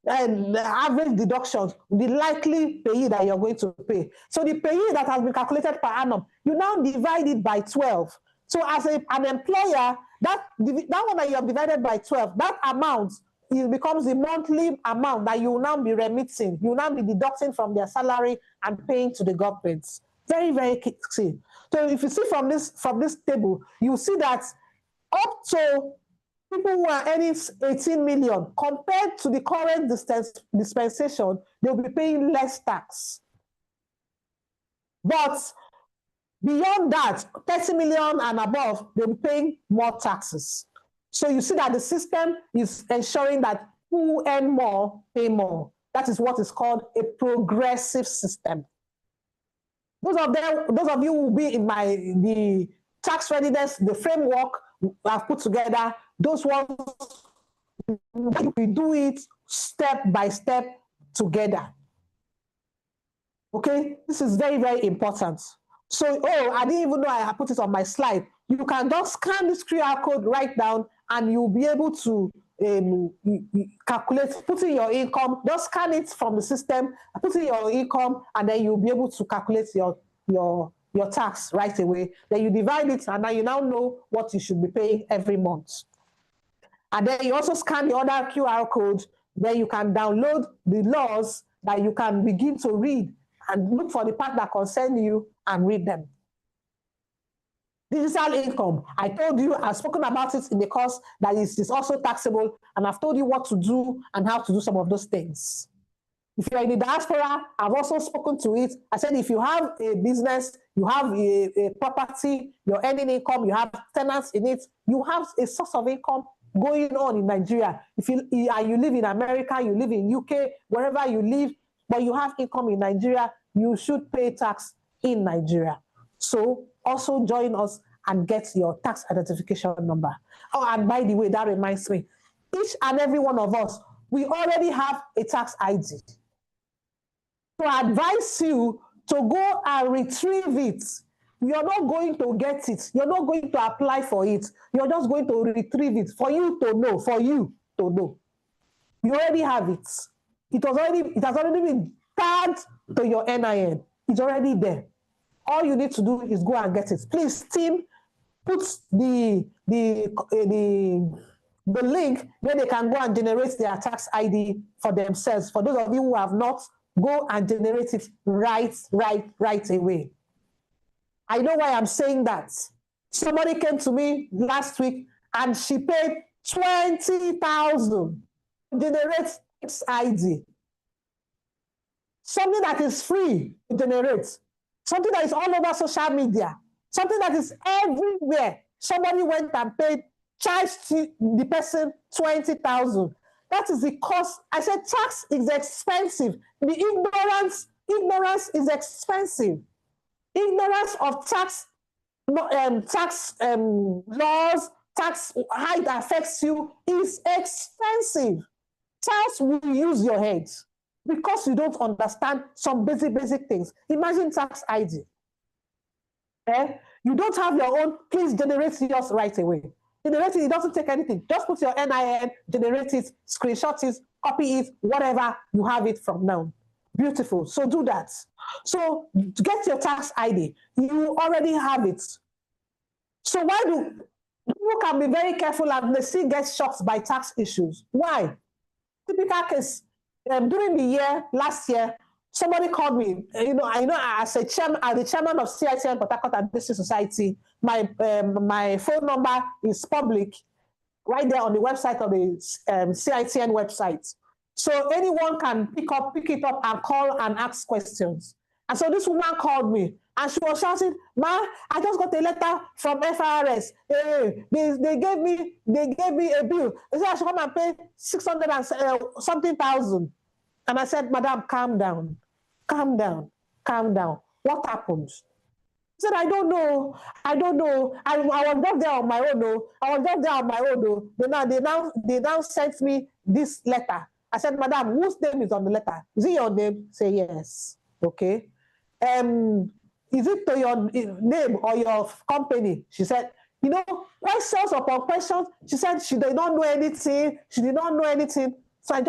and the average deductions, the likely PAYE that you're going to pay. So the PAYE that has been calculated per annum, you now divide it by 12. So as an employer, that one that you have divided by 12, that amount, it becomes the monthly amount that you will now be remitting. You will now be deducting from their salary and paying to the government. Very, very key. So if you see from this table, you see that up to people who are earning 18 million, compared to the current dispensation, they'll be paying less tax. But beyond that, 30 million and above, they'll be paying more taxes. So you see that the system is ensuring that who earn more, pay more. That is what is called a progressive system. Those of you who will be in the tax readiness, the framework I've put together, those ones, we do it step by step together. Okay, this is very, very important. So, I didn't even know I put it on my slide. You can just scan this QR code right down, and you'll be able to calculate, put in your income, just scan it from the system, put in your income, and then you'll be able to calculate your tax right away. Then you divide it, and then you now know what you should be paying every month. And then you also scan the other QR code, then you can download the laws that you can begin to read and look for the part that concern you and read them. Digital income, I told you, I've spoken about it in the course that is also taxable, and I've told you what to do and how to do some of those things. If you're in the diaspora, I've also spoken to it. I said if you have a business, you have a property, you're earning income, you have tenants in it, you have a source of income going on in Nigeria. If you live in America, you live in UK, wherever you live, but you have income in Nigeria, you should pay tax in Nigeria. So also join us and get your tax identification number. Oh, and by the way, that reminds me, each and every one of us, we already have a tax ID. So I advise you to go and retrieve it You're not going to get it. You're not going to apply for it. You're just going to retrieve it for you to know, for you to know. You already have it. It has already been tagged to your NIN. It's already there. All you need to do is go and get it. Please, team, put the link where they can go and generate their tax ID for themselves. For those of you who have not, go and generate it right away. I know why I'm saying that. Somebody came to me last week and she paid 20,000 to generate tax ID. Something that is free to generate. Something that is all over social media. Something that is everywhere. Somebody went and paid, charged the person 20,000. That is the cost. I said tax is expensive. The ignorance is expensive. Ignorance of tax laws, tax, how it affects you is expensive. Tax will use your head because you don't understand some basic things. Imagine tax ID. You don't have your own, please generate yours right away. Generate it, it doesn't take anything. Just put your NIN, generate it, screenshot it, copy it, whatever, you have it from now. Beautiful. So do that. So to get your tax ID, you already have it. So why do people can be very careful and they still get shocked by tax issues? Why? Typical case, during the year, last year, somebody called me, as the chairman of CITN Port Harcourt and Business Society, my phone number is public, right there on the website of the CITN website. So anyone can pick it up and call and ask questions. And so this woman called me and she was shouting, "Ma, I just got a letter from FRS. Hey, they gave me a bill. They said I should come and pay 600 and something thousand." And I said, "Madam, calm down. What happened?" She said, I don't know. I was just there on my own. They now sent me this letter. I said, "Madam, whose name is on the letter? Is it your name?" Say yes. Okay. Is it to your name or your company? She said, questions upon questions. She said she did not know anything. So it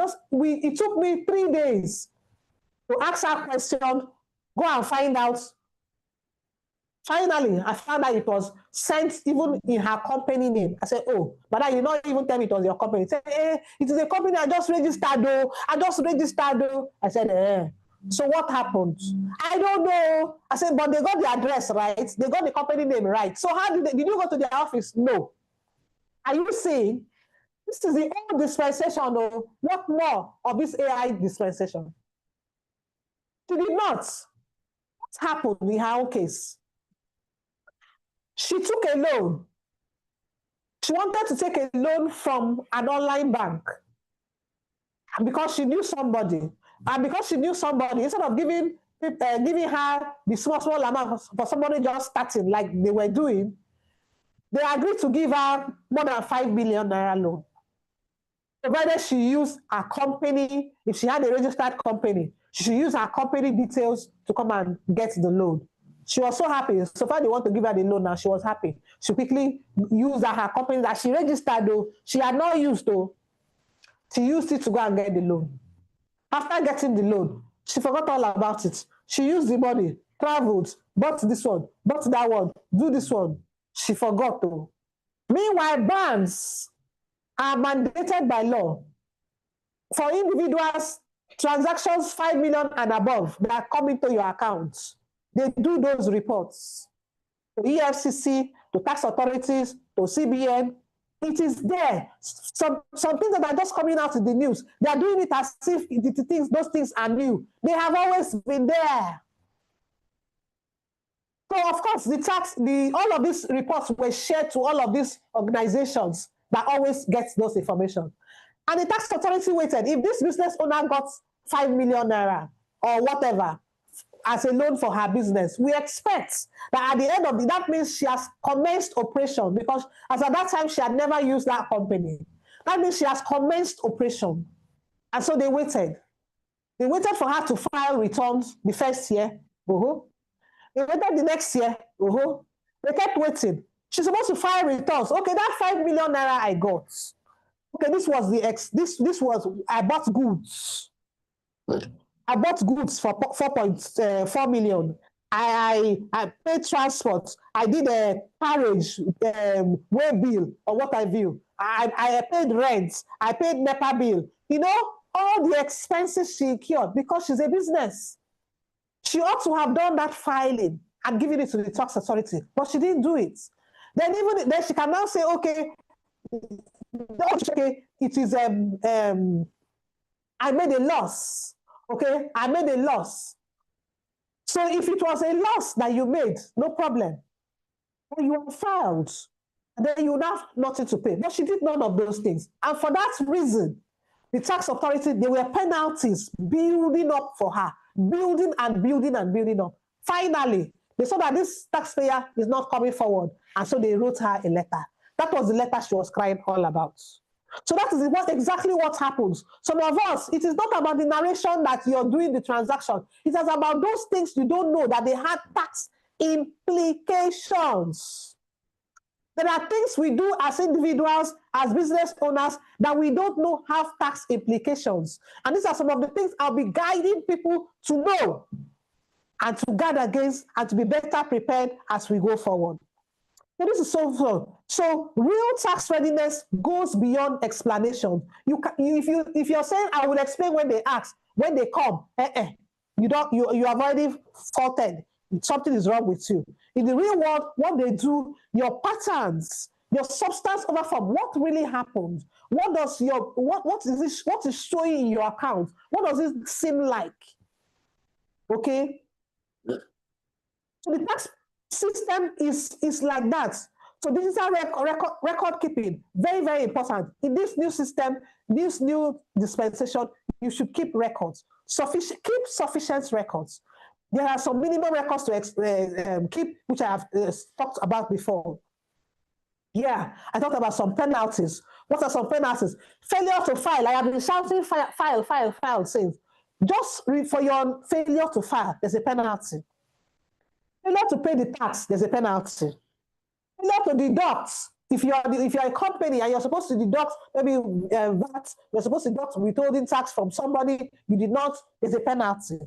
took me 3 days to ask her question, go and find out. Finally, I found out it was sent even in her company name. I said, "Oh, but you not even tell me it was your company." She said, it is a company I just registered though. I said, So what happened? I don't know. I said, but they got the address right. They got the company name right. So how did you go to their office? No. Are you saying this is the old dispensation though? What more of this AI dispensation? She did not. What happened in her own case? She took a loan. She wanted to take a loan from an online bank. And because she knew somebody, instead of giving her the small amount for somebody just starting like they were doing, they agreed to give her more than 5 million naira loan. Provided she used her company, if she had a registered company, she should use her company details to come and get the loan. She was so happy. So far, they want to give her the loan now. She was happy. She quickly used her company that she registered, though. She had not used, though. She used it to go and get the loan. After getting the loan, she forgot all about it. She used the money, traveled, bought this one, bought that one, do this one. She forgot, though. Meanwhile, bans are mandated by law for individuals, transactions 5 million and above that are coming to your account. They do those reports to EFCC, to tax authorities, to CBN. It is there. Some things that are just coming out in the news, they are doing it as if those things are new. They have always been there. So of course, all of these reports were shared to all of these organizations that always get those information. And the tax authority waited. If this business owner got 5 million naira or whatever as a loan for her business, we expect that at the end of that means she has commenced operation, because as at that time she had never used that company. That means she has commenced operation. And so they waited. They waited for her to file returns the first year. They waited the next year. They kept waiting. She's supposed to file returns. Okay, that 5 million naira I got. Okay, this was this was I bought goods. I bought goods for 4.4 million. I paid transport. I did a carriage way bill or what have you. I paid rent. I paid NEPA bill. You know, all the expenses she incurred because she's a business. She ought to have done that filing and given it to the tax authority, but she didn't do it. Then she can now say, okay, it is I made a loss. Okay, I made a loss. So if it was a loss that you made, no problem. But you have filed, then you would have nothing to pay. But she did none of those things. And for that reason, the tax authority, there were penalties building up for her, building and building and building up. Finally, they saw that this taxpayer is not coming forward. And so they wrote her a letter. That was the letter she was crying all about. So that is exactly what happens. Some of us, it is not about the narration that you're doing the transaction. It is about those things you don't know that they had tax implications. There are things we do as individuals, as business owners, that we don't know have tax implications. And these are some of the things I'll be guiding people to know and to guard against and to be better prepared as we go forward. So this is so fun. So real tax readiness goes beyond explanation. If you're saying I will explain when they ask, when they come, you have already faulted. Something is wrong with you. In the real world, what they do, your patterns, your substance over form, what really happened? What is showing in your account? What does it seem like? Okay. So the tax system is like that. So digital record keeping, very, very important. In this new system, this new dispensation, you should keep records. Keep sufficient records. There are some minimum records to keep, which I have talked about before. Yeah, I talked about some penalties. What are some penalties? Failure to file. I have been shouting file since. Just for your failure to file, there's a penalty. Failure to pay the tax, there's a penalty. Failure to deduct. If you're a company and you're supposed to deduct maybe VAT, you're supposed to deduct withholding tax from somebody, you did not, there's a penalty.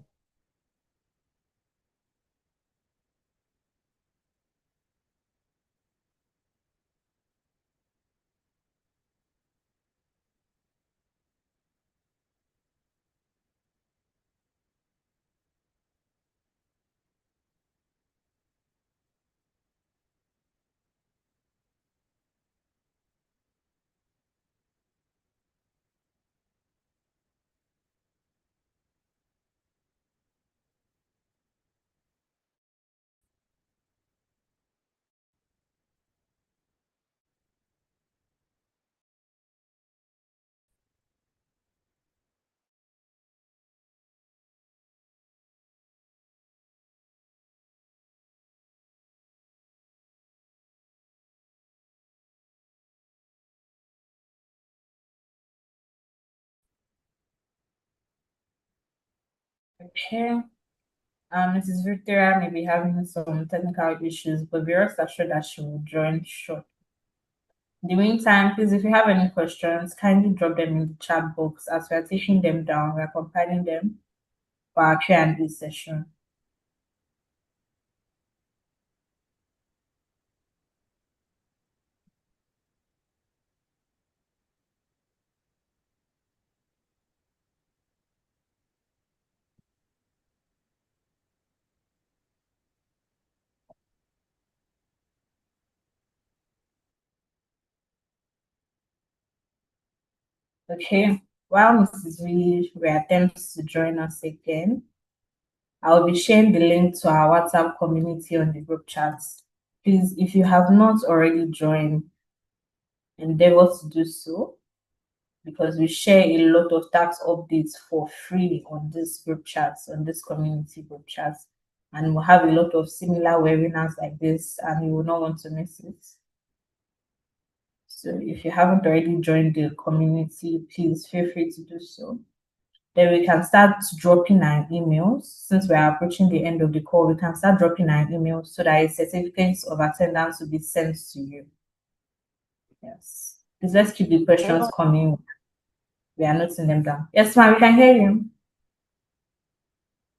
Okay. Mrs. Victoria may be having some technical issues, but be rest assured that she will join shortly. In the meantime, please, if you have any questions, kindly drop them in the chat box as we are taking them down. We are compiling them for our Q&A session. Okay, while Mrs. V attempts to join us again, I'll be sharing the link to our WhatsApp community on the group chat. Please, if you have not already joined, endeavor to do so, because we share a lot of tax updates for free on this group chats, on this community group chats, and we'll have a lot of similar webinars like this, and you will not want to miss it. So if you haven't already joined the community, please feel free to do so. then we can start dropping our emails. Since we are approaching the end of the call, we can start dropping our emails so that a certificate of attendance will be sent to you. Yes. Please, let's keep the questions coming. We are noting them down. Yes, ma'am, we can hear you.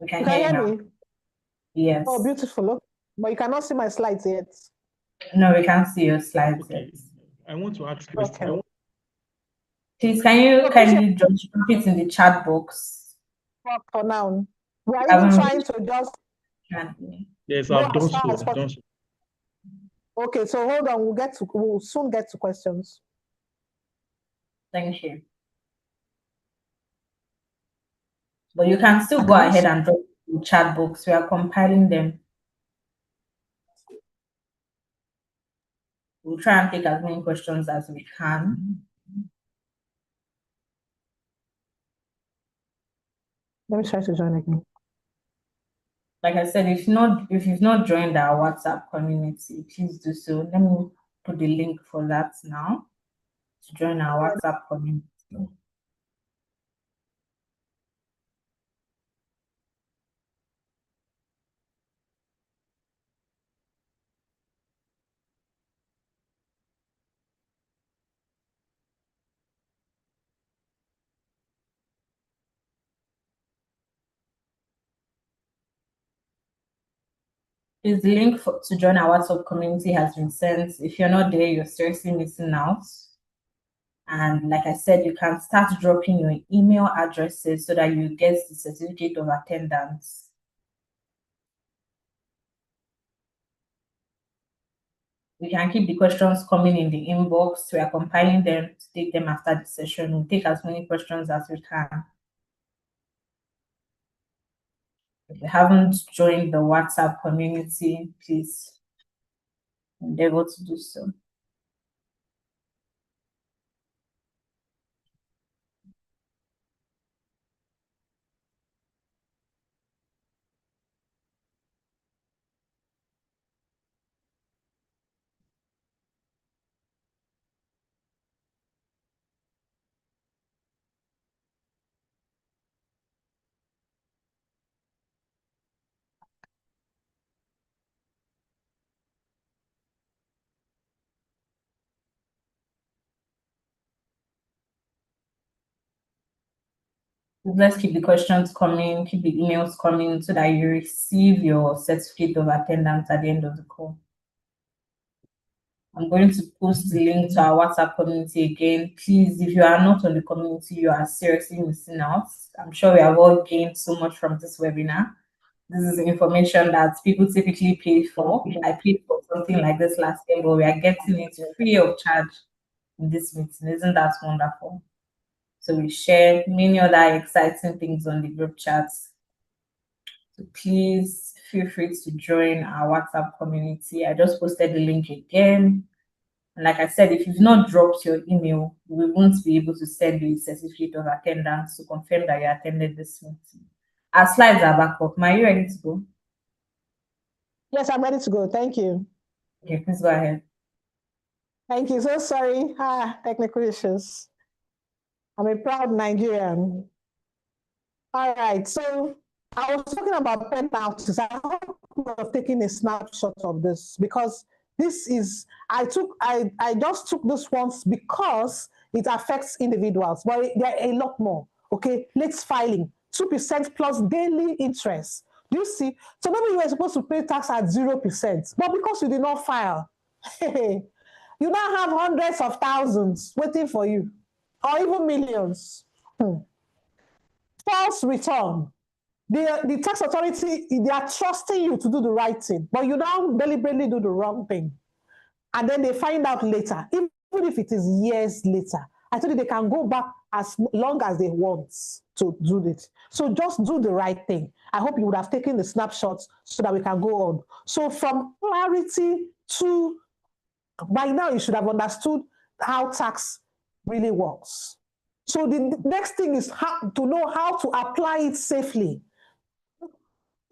We can hear you now. Me? Yes. Oh, beautiful. Okay. But you cannot see my slides yet. No, we can't see your slides yet. I want to ask a question. Okay. Please, can you just put it in the chat box? For now. We are even trying to just... Yes, I've done so. Okay, so hold on. We'll soon get to questions. Thank you. But you can still go ahead and drop the chat box. We are compiling them. We'll try and take as many questions as we can. Let me try to join again. Like I said, if you've not joined our WhatsApp community, please do so. Let me put the link for that now to join our WhatsApp community. The link to join our WhatsApp community has been sent. If you're not there, you're seriously missing out. And like I said, you can start dropping your email addresses so that you get the certificate of attendance. We can keep the questions coming in the inbox. We are compiling them to take them after the session. We'll take as many questions as we can. If you haven't joined the WhatsApp community, please endeavor to do so. Let's keep the questions coming, keep the emails coming so that you receive your certificate of attendance at the end of the call. I'm going to post the link to our WhatsApp community again. Please, if you are not on the community, you are seriously missing out. I'm sure we have all gained so much from this webinar. This is information that people typically pay for. I paid for something like this last year, but we are getting it free of charge in this meeting. Isn't that wonderful? So we share many other exciting things on the group chats. So please feel free to join our WhatsApp community. I just posted the link again. And like I said, if you've not dropped your email, we won't be able to send you a certificate of attendance to confirm that you attended this meeting. Our slides are back up. Are you ready to go? Yes, I'm ready to go. Thank you. Okay, please go ahead. Thank you. So sorry. Technical issues. I'm a proud Nigerian. All right. So I was talking about penalties. I hope you have taken a snapshot of this because this is, I just took this once because it affects individuals, but there are a lot more. Okay, late filing, 2% plus daily interest. Do you see? So maybe you were supposed to pay tax at 0%, but because you did not file, you now have hundreds of thousands waiting for you, or even millions. False return. The tax authority, they are trusting you to do the right thing, but you now deliberately do the wrong thing. And then they find out later, even if it is years later. I told you they can go back as long as they want to do it. So just do the right thing. I hope you would have taken the snapshots so that we can go on. So from clarity to, by now you should have understood how tax really works. So the next thing is to know how to apply it safely.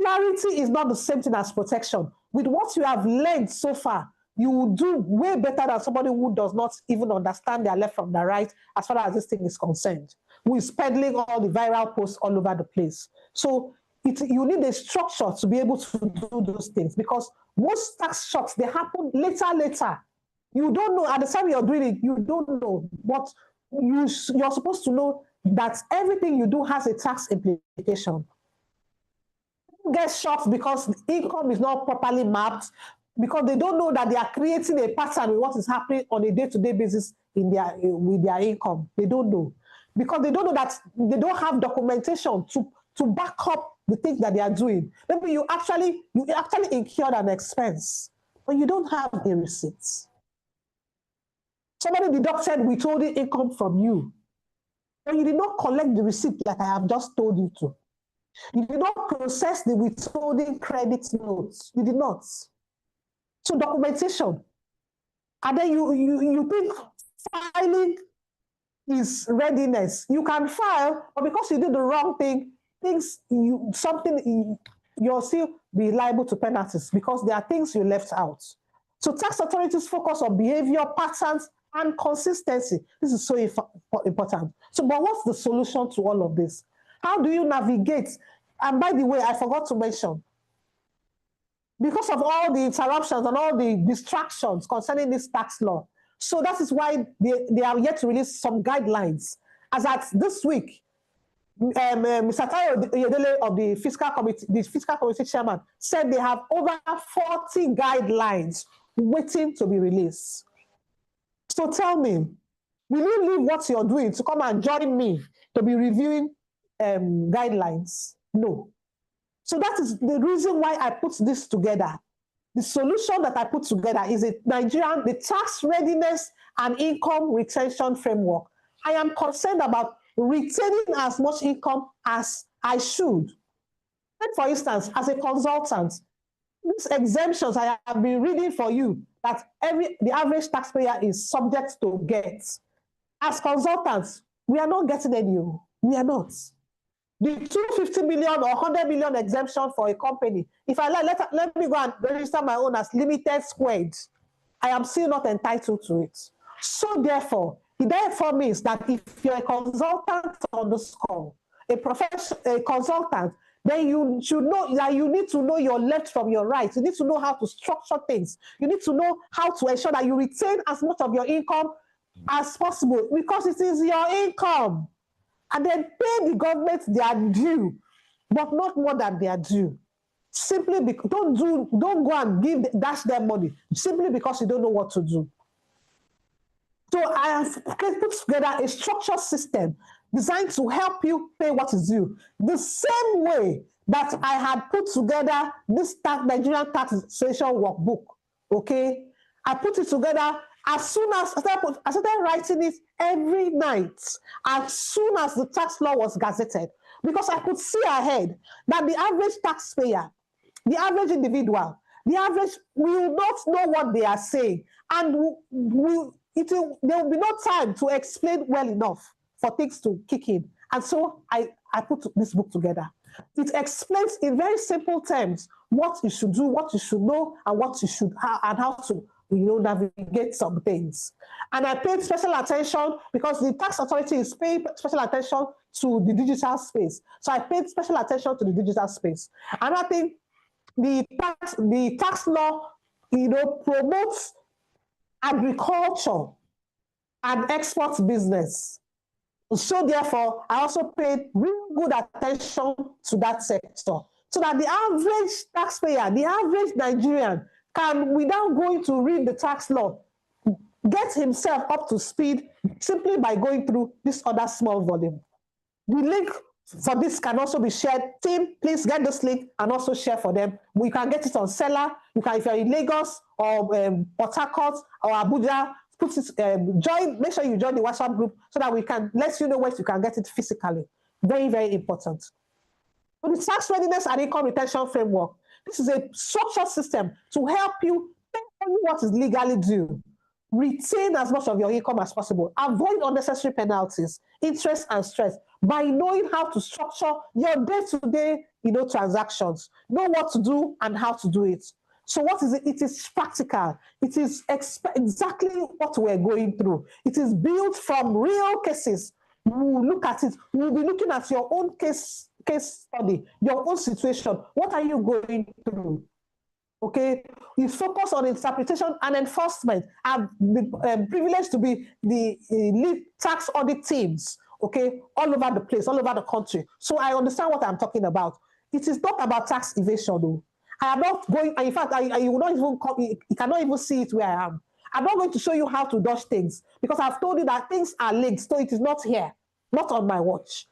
Clarity is not the same thing as protection. With what you have learned so far, you will do way better than somebody who does not even understand their left from their right as far as this thing is concerned. who is peddling all the viral posts all over the place. So you need a structure to be able to do those things, because most tax shocks, they happen later. You don't know, at the time you're doing it, you don't know, but you're supposed to know that everything you do has a tax implication. Get shocked because income is not properly mapped, because they don't know that they are creating a pattern with what is happening on a day-to-day basis with their income. They don't know, because they don't know that they don't have documentation to back up the things that they are doing. Maybe you actually incurred an expense, but you don't have a receipt. Somebody deducted withholding income from you, but you did not collect the receipt like I have just told you to. You did not process the withholding credit notes. You did not. So documentation. And then you think filing is readiness. You can file, but because you did the wrong thing, you'll still be liable to penalties because there are things you left out. So tax authorities focus on behavior, patterns, and consistency. This is so important. So, but what's the solution to all of this? How do you navigate? And by the way, I forgot to mention, because of all the interruptions and all the distractions concerning this tax law, so that is why they are yet to release some guidelines. As at this week, Mr. Tayo Oyedele of the Fiscal Committee chairman, said they have over 40 guidelines waiting to be released. So tell me, will you leave what you're doing to come and join me to be reviewing guidelines? No. So that is the reason why I put this together. The solution that I put together is the tax readiness and income retention framework. I am concerned about retaining as much income as I should. And for instance, as a consultant, these exemptions I have been reading for you that the average taxpayer is subject to get. As consultants, we are not getting any. We are not. The 250 million or 100 million exemption for a company, if I like, let me go and register my own as limited squared, I am still not entitled to it. So therefore, it therefore means that if you're a consultant on this call, a consultant, then you should know that you need to know your left from your right. You need to know how to structure things. You need to know how to ensure that you retain as much of your income as possible, because it is your income. And then pay the government their due, but not more than their due. Simply because don't go and dash them money simply because you don't know what to do. So I have put together a structured system designed to help you pay what is due. The same way that I had put together this Nigerian taxation workbook, okay? I put it together as soon as I started writing it every night, as soon as the tax law was gazetted, because I could see ahead that the average taxpayer, the average individual, the average will not know what they are saying, and there will be no time to explain well enough for things to kick in. And so I put this book together. It explains in very simple terms what you should do, what you should know, and what you should and how to navigate some things. And I paid special attention because the tax authority is paying special attention to the digital space. So I paid special attention to the digital space. And I think the tax law, promotes agriculture and export business. So therefore, I also paid real good attention to that sector, so that the average taxpayer, the average Nigerian, can, without going to read the tax law, get himself up to speed simply by going through this other small volume. The link for this can also be shared. Team, please get this link and also share for them. We can get it on Seller. You can, if you're in Lagos or Port Harcourt or Abuja, make sure you join the WhatsApp group so that we can let you know where you can get it physically. Very, very important. For the tax readiness and income retention framework, this is a structured system to help you pay only what is legally due. Retain as much of your income as possible. Avoid unnecessary penalties, interest, and stress by knowing how to structure your day-to-day, transactions. Know what to do and how to do it. So what is it? It is practical. It is exactly what we're going through. It is built from real cases We will look at it. We will be looking at your own case study, your own situation. What are you going through? Okay, we focus on interpretation and enforcement. I've been privileged to be the lead tax audit teams, okay, all over the place, all over the country. So I understand what I'm talking about. It is not about tax evasion, though. I am not going, in fact, I will not even come, you cannot even see it where I am. I'm not going to show you how to dodge things because I've told you that things are linked, so it is not here, not on my watch.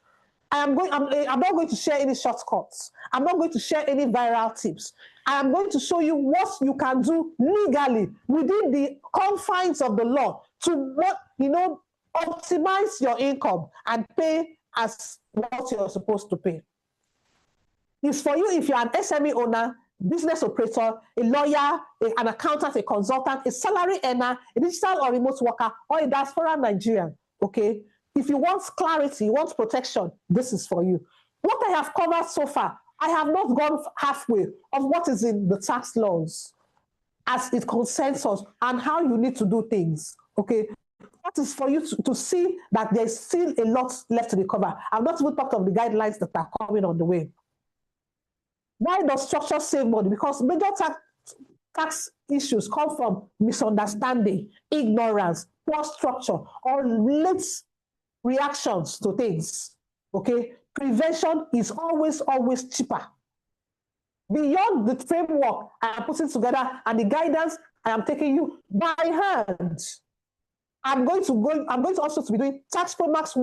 I'm not going to share any shortcuts. I'm not going to share any viral tips. I am going to show you what you can do legally within the confines of the law to optimize your income and pay as what you're supposed to pay. It's for you if you're an SME owner, business operator, a lawyer, an accountant, a consultant, a salary earner, a digital or remote worker, or a diaspora Nigerian, okay? If you want clarity, you want protection, this is for you. What I have covered so far, I have not gone halfway of what is in the tax laws as it concerns us and how you need to do things, okay? That is for you to see that there's still a lot left to be covered. I've not even talked of the guidelines that are coming on the way. Why does structure save money? Because major tax issues come from misunderstanding, ignorance, poor structure, or late reactions to things, okay? Prevention is always cheaper. Beyond the framework I am putting together and the guidance I am taking you by hand, I'm going to also be doing tax promax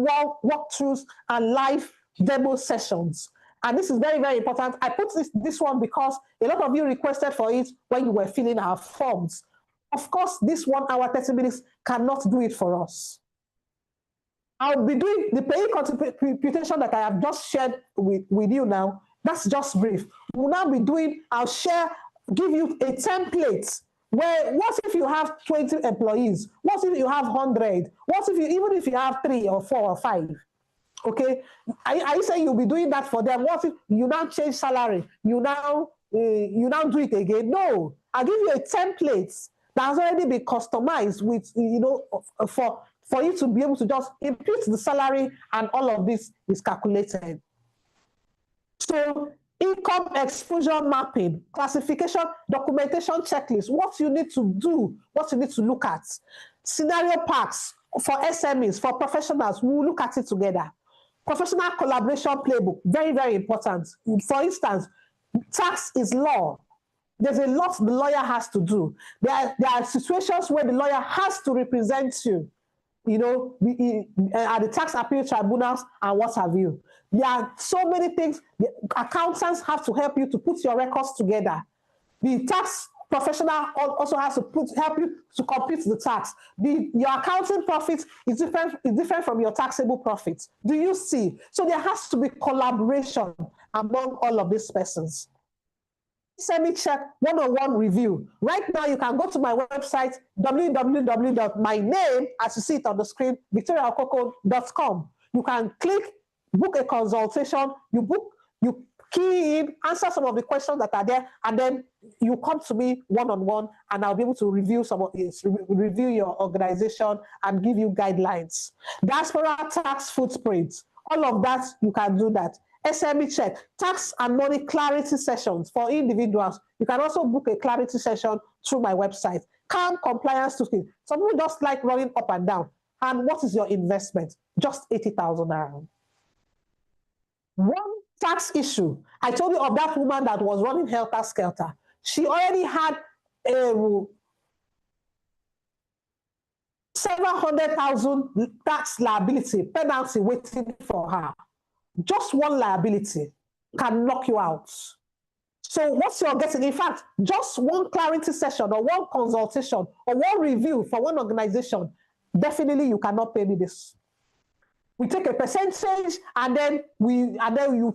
walkthroughs and live demo sessions. And this is very, very important. I put this one because a lot of you requested for it when you were filling our forms. Of course, this 1 hour, 30 minutes cannot do it for us. I'll be doing the PAYE computation that I have just shared with you now. That's just brief. We'll now be doing, give you a template where what if you have 20 employees? What if you have 100? What if even if you have 3 or 4 or 5? Okay, are you saying you'll be doing that for them? What if you now change salary? You now do it again? No, I'll give you a template that has already been customized with, for you to be able to just impute the salary and all of this is calculated. So income exposure mapping, classification, documentation checklist, what you need to do, what you need to look at. Scenario packs for SMEs, for professionals, we will look at it together. Professional collaboration playbook, very, very important. For instance, tax is law. There's a lot the lawyer has to do. There are situations where the lawyer has to represent you, at the tax appeal tribunals and what have you. There are so many things. The accountants have to help you to put your records together. The tax professional also has to help you to compute the tax. Your accounting profit is different from your taxable profits. Do you see? So there has to be collaboration among all of these persons. Semi-check one-on-one review. Right now, you can go to my website, www.myname, as you see it on the screen, victoriaokokon.com. You can click, book a consultation, you key in, answer some of the questions that are there, and then you come to me one-on-one, and I'll be able to review review your organization and give you guidelines. Diaspora tax footprint, all of that, you can do that. SME check, tax and money clarity sessions for individuals. You can also book a clarity session through my website. CAM compliance to scheme. Some people just like running up and down. And what is your investment? Just 80,000 naira. One tax issue. I told you of that woman that was running helter-skelter. She already had a 700,000 tax liability penalty waiting for her. Just one liability can knock you out. So what you're getting, in fact, just one clarity session or one consultation or one review for one organization, definitely you cannot pay me this. We take a percentage and then we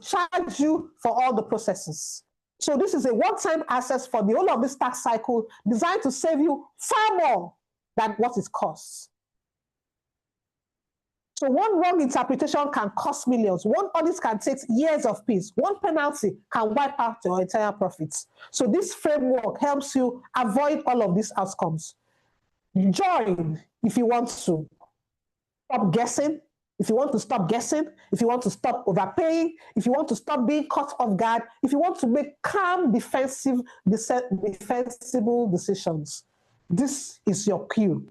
charge you for all the processes. So this is a one-time access for the whole of this tax cycle designed to save you far more than what it costs. So one wrong interpretation can cost millions. One audit can take years of peace. One penalty can wipe out your entire profits. So this framework helps you avoid all of these outcomes. Join if you want to. Stop guessing. if you want to stop guessing, if you want to stop overpaying, if you want to stop being caught off guard, if you want to make calm, defensible decisions, this is your cue.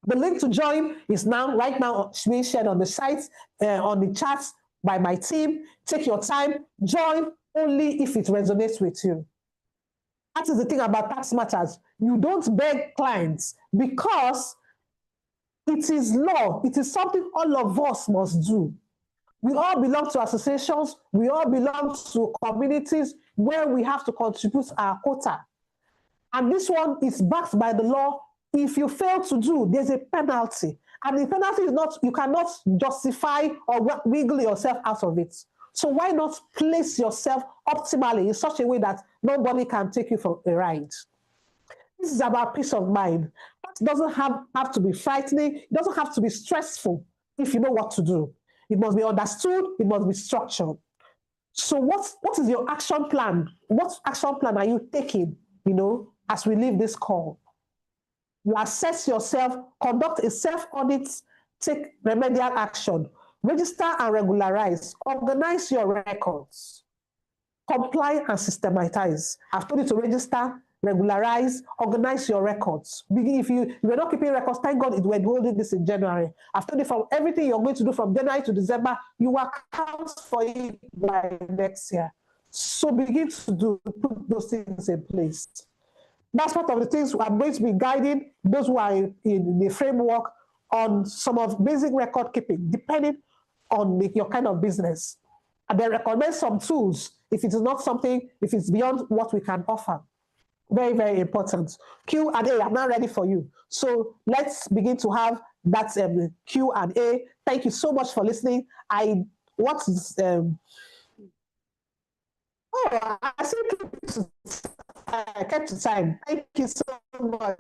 The link to join is right now being shared on the site, on the chats by my team. Take your time, join only if it resonates with you. That is the thing about tax matters. You don't beg clients because it is law. It is something all of us must do. We all belong to associations. We all belong to communities where we have to contribute our quota. And this one is backed by the law. If you fail to do, there's a penalty. And the penalty is not, you cannot justify or wiggle yourself out of it. So why not place yourself optimally in such a way that nobody can take you for a ride? This is about peace of mind. That doesn't have to be frightening. It doesn't have to be stressful if you know what to do. It must be understood. It must be structured. So what is your action plan? What action plan are you taking, as we leave this call? You assess yourself, conduct a self-audit, take remedial action, register and regularize, organize your records, comply and systematize. I've told you to register, regularize, organize your records. If you're not keeping records, thank God we're holding this in January. I've told you from everything you're going to do from January to December, you account for it by next year. So begin to put those things in place. That's part of the things I'm going to be guiding those who are in the framework on some of basic record keeping, depending on your kind of business. And then recommend some tools if it is not something, if it's beyond what we can offer. Very, very important. Q&A, I'm now ready for you. So let's begin to have that Q&A. Thank you so much for listening. I kept the time. Thank you so much.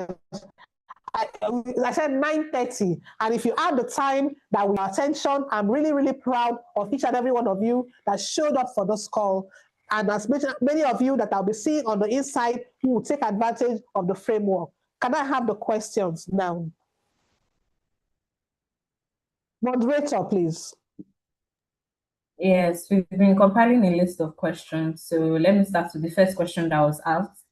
I said 9:30, and if you add the time that we attention, I'm really, really proud of each and every one of you that showed up for this call, and as many of you that I'll be seeing on the inside who will take advantage of the framework. Can I have the questions now? Moderator, please. Yes, we've been compiling a list of questions. So let me start with the first question that was asked.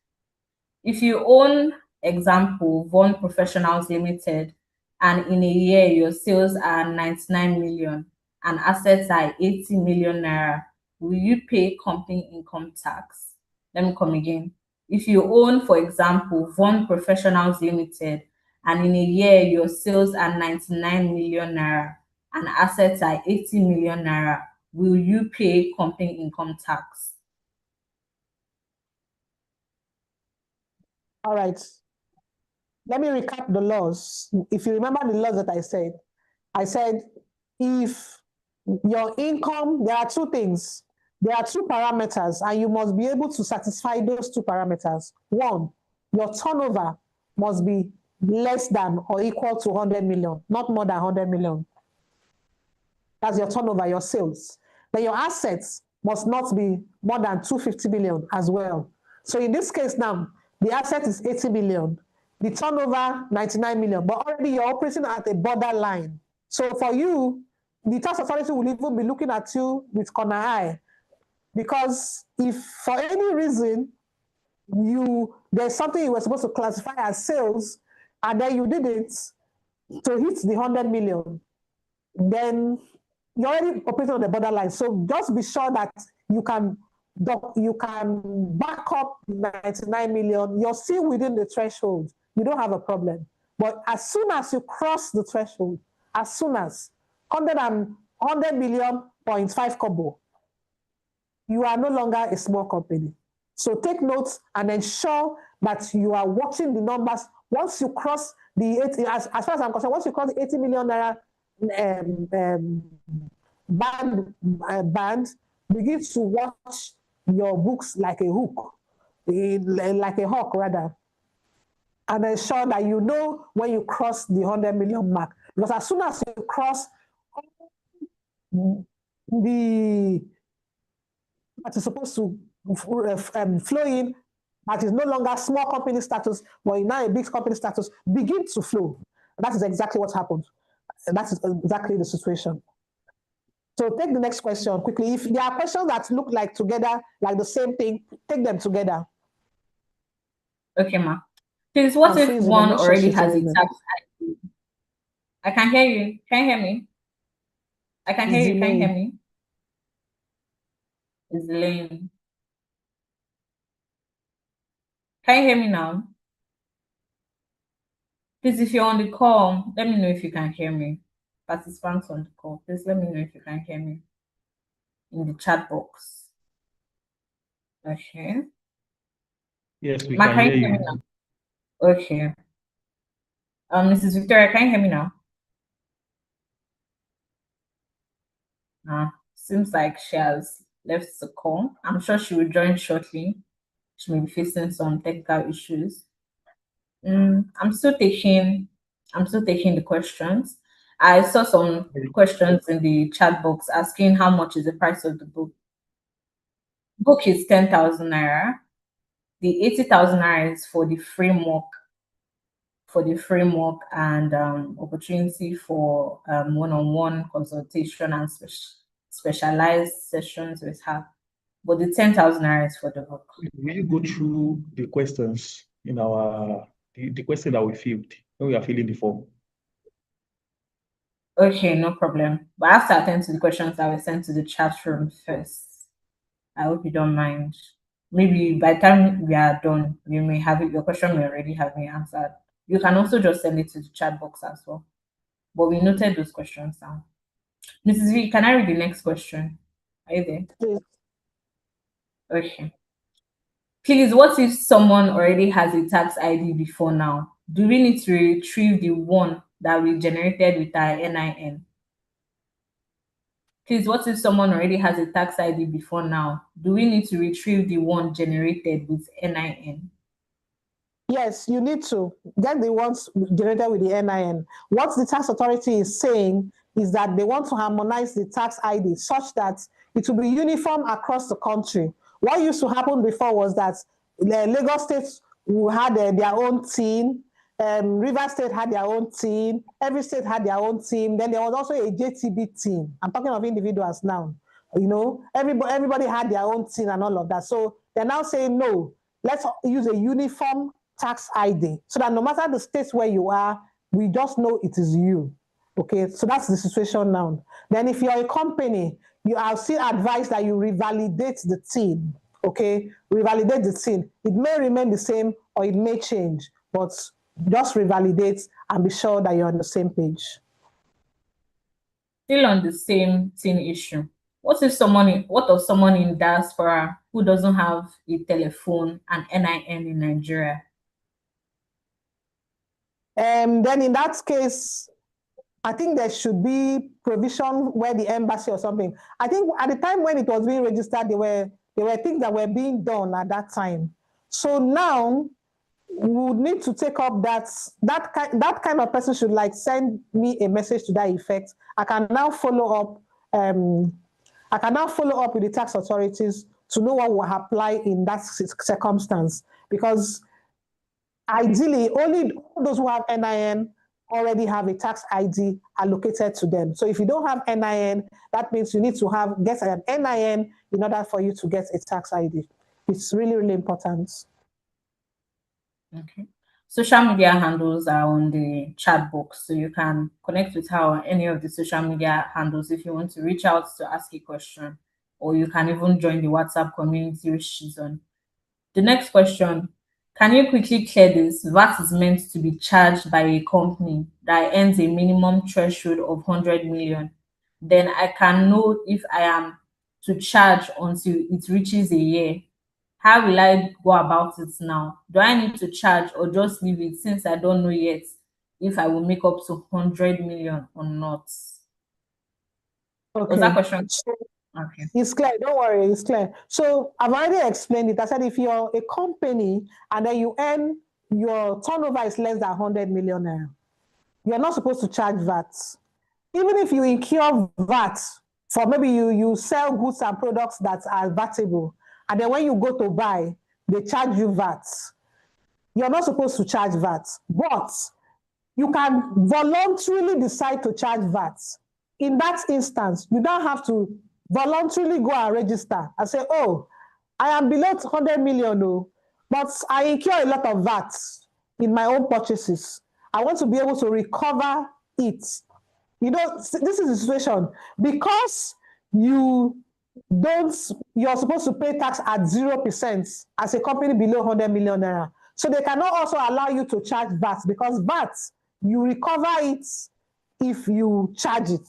If you own, example, Von Professionals Limited, and in a year your sales are 99 million and assets are 80 million naira, will you pay company income tax? Let me come again. If you own, for example, Von Professionals Limited, and in a year your sales are 99 million naira and assets are 80 million naira, will you pay company income tax? All right. Let me recap the laws. If you remember the laws that I said if your income, there are two things. There are two parameters, and you must be able to satisfy those two parameters. One, your turnover must be less than or equal to 100 million, not more than 100 million. That's your turnover, your sales. Then your assets must not be more than 250 million as well. So in this case now, the asset is 80 million, the turnover 99 million, but already you're operating at a borderline. So for you, the tax authority will even be looking at you with corner eye, because if for any reason there's something you were supposed to classify as sales and then you didn't to hit the 100 million, then you're already operating on the borderline. So just be sure that you can back up 99 million. You're still within the threshold. You don't have a problem. But as soon as you cross the threshold, as soon as 100 million, 0.5 kobo, you are no longer a small company. So take notes and ensure that you are watching the numbers. Once you cross the 80, as far as I'm concerned, once you cross the 80 million naira band, begin to watch your books like a hook, like a hawk rather, and ensure that you know when you cross the 100 million mark. Because as soon as you cross that is supposed to flow in, that is no longer small company status, but now a big company status, begin to flow. That is exactly what happened. that is exactly the situation. So take the next question quickly. If there are questions that look like together, like the same thing, take them together. Okay, ma. Please, what if one already has a tax ID? I can hear you. Can you hear me? I can hear you. Can you hear me? It's lame. Can you hear me now? Please, if you're on the call, let me know if you can hear me. Participants on the call, please let me know if you can hear me in the chat box. Okay. Yes, we can hear you. Now? Okay. Mrs. Victoria, can you hear me now? Seems like she has left the call. I'm sure she will join shortly. She may be facing some technical issues. I'm still taking the questions. I saw some questions in the chat box asking how much is the price of the book. Book is 10,000 naira. The 80,000 naira is for the framework, and opportunity for one-on-one consultation and specialized sessions with her. But the 10,000 naira is for the book. Will you go through the questions in our the question that we filled when we are filling the form? Okay, no problem. But I have to attend to the questions that were sent to the chat room first. I hope you don't mind. Maybe by the time we are done, you may have it, your question may already have been answered. You can also just send it to the chat box as well. But we noted those questions down. Mrs. V, can I read the next question? Are you there? Please. Okay. Please, what if someone already has a tax ID before now? Do we need to retrieve the one that we generated with our NIN? Please, what if someone already has a tax ID before now? Do we need to retrieve the one generated with NIN? Yes, you need to get the ones generated with the NIN. What the tax authority is saying is that they want to harmonize the tax ID such that it will be uniform across the country. What used to happen before was that Lagos State had their own team, River State had their own team, every state had their own team. Then there was also a JTB team. I'm talking of individuals now. You know, everybody had their own team and all of that. So they're now saying, no, let's use a uniform tax ID so that no matter the state where you are, we just know it is you. Okay, so that's the situation now. Then if you're a company, I'll still advise that you revalidate the TIN. Okay, revalidate the TIN. It may remain the same or it may change, but just revalidate and be sure that you're on the same page. Still on the same TIN issue. What of someone in diaspora who doesn't have a telephone and NIN in Nigeria? Then in that case, I think there should be provision where the embassy or something. I think at the time when it was being registered, there were things that were being done at that time. So now we would need to take up that kind of person should like send me a message to that effect. I can now follow up. I can now follow up with the tax authorities to know what will apply in that circumstance, because ideally only those who have NIN already have a tax ID allocated to them. So if you don't have NIN, that means you need to get an NIN in order for you to get a tax ID. It's really, really important. Okay. Social media handles are on the chat box, so you can connect with her on any of the social media handles if you want to reach out to ask a question, or you can even join the WhatsApp community which she's on. The next question, can you quickly clear this? VAT is meant to be charged by a company that earns a minimum threshold of 100 million. Then I can know if I am to charge until it reaches a year. How will I go about it now? Do I need to charge or just leave it, since I don't know yet if I will make up to 100 million or not? Okay. Was that question? Okay. It's clear. Don't worry. It's clear. So I've already explained it. I said if you're a company and then you earn, your turnover is less than 100 million naira, you're not supposed to charge VAT. Even if you incur VAT for maybe you sell goods and products that are VATable, and then when you go to buy, they charge you VAT. You're not supposed to charge VAT. But you can voluntarily decide to charge VAT. In that instance, you don't have to voluntarily go and register and say, oh, I am below 100 million, but I incur a lot of VAT in my own purchases. I want to be able to recover it. You know, this is the situation. Because you're supposed to pay tax at 0% as a company below 100 million naira. So they cannot also allow you to charge VAT, because VAT, you recover it if you charge it.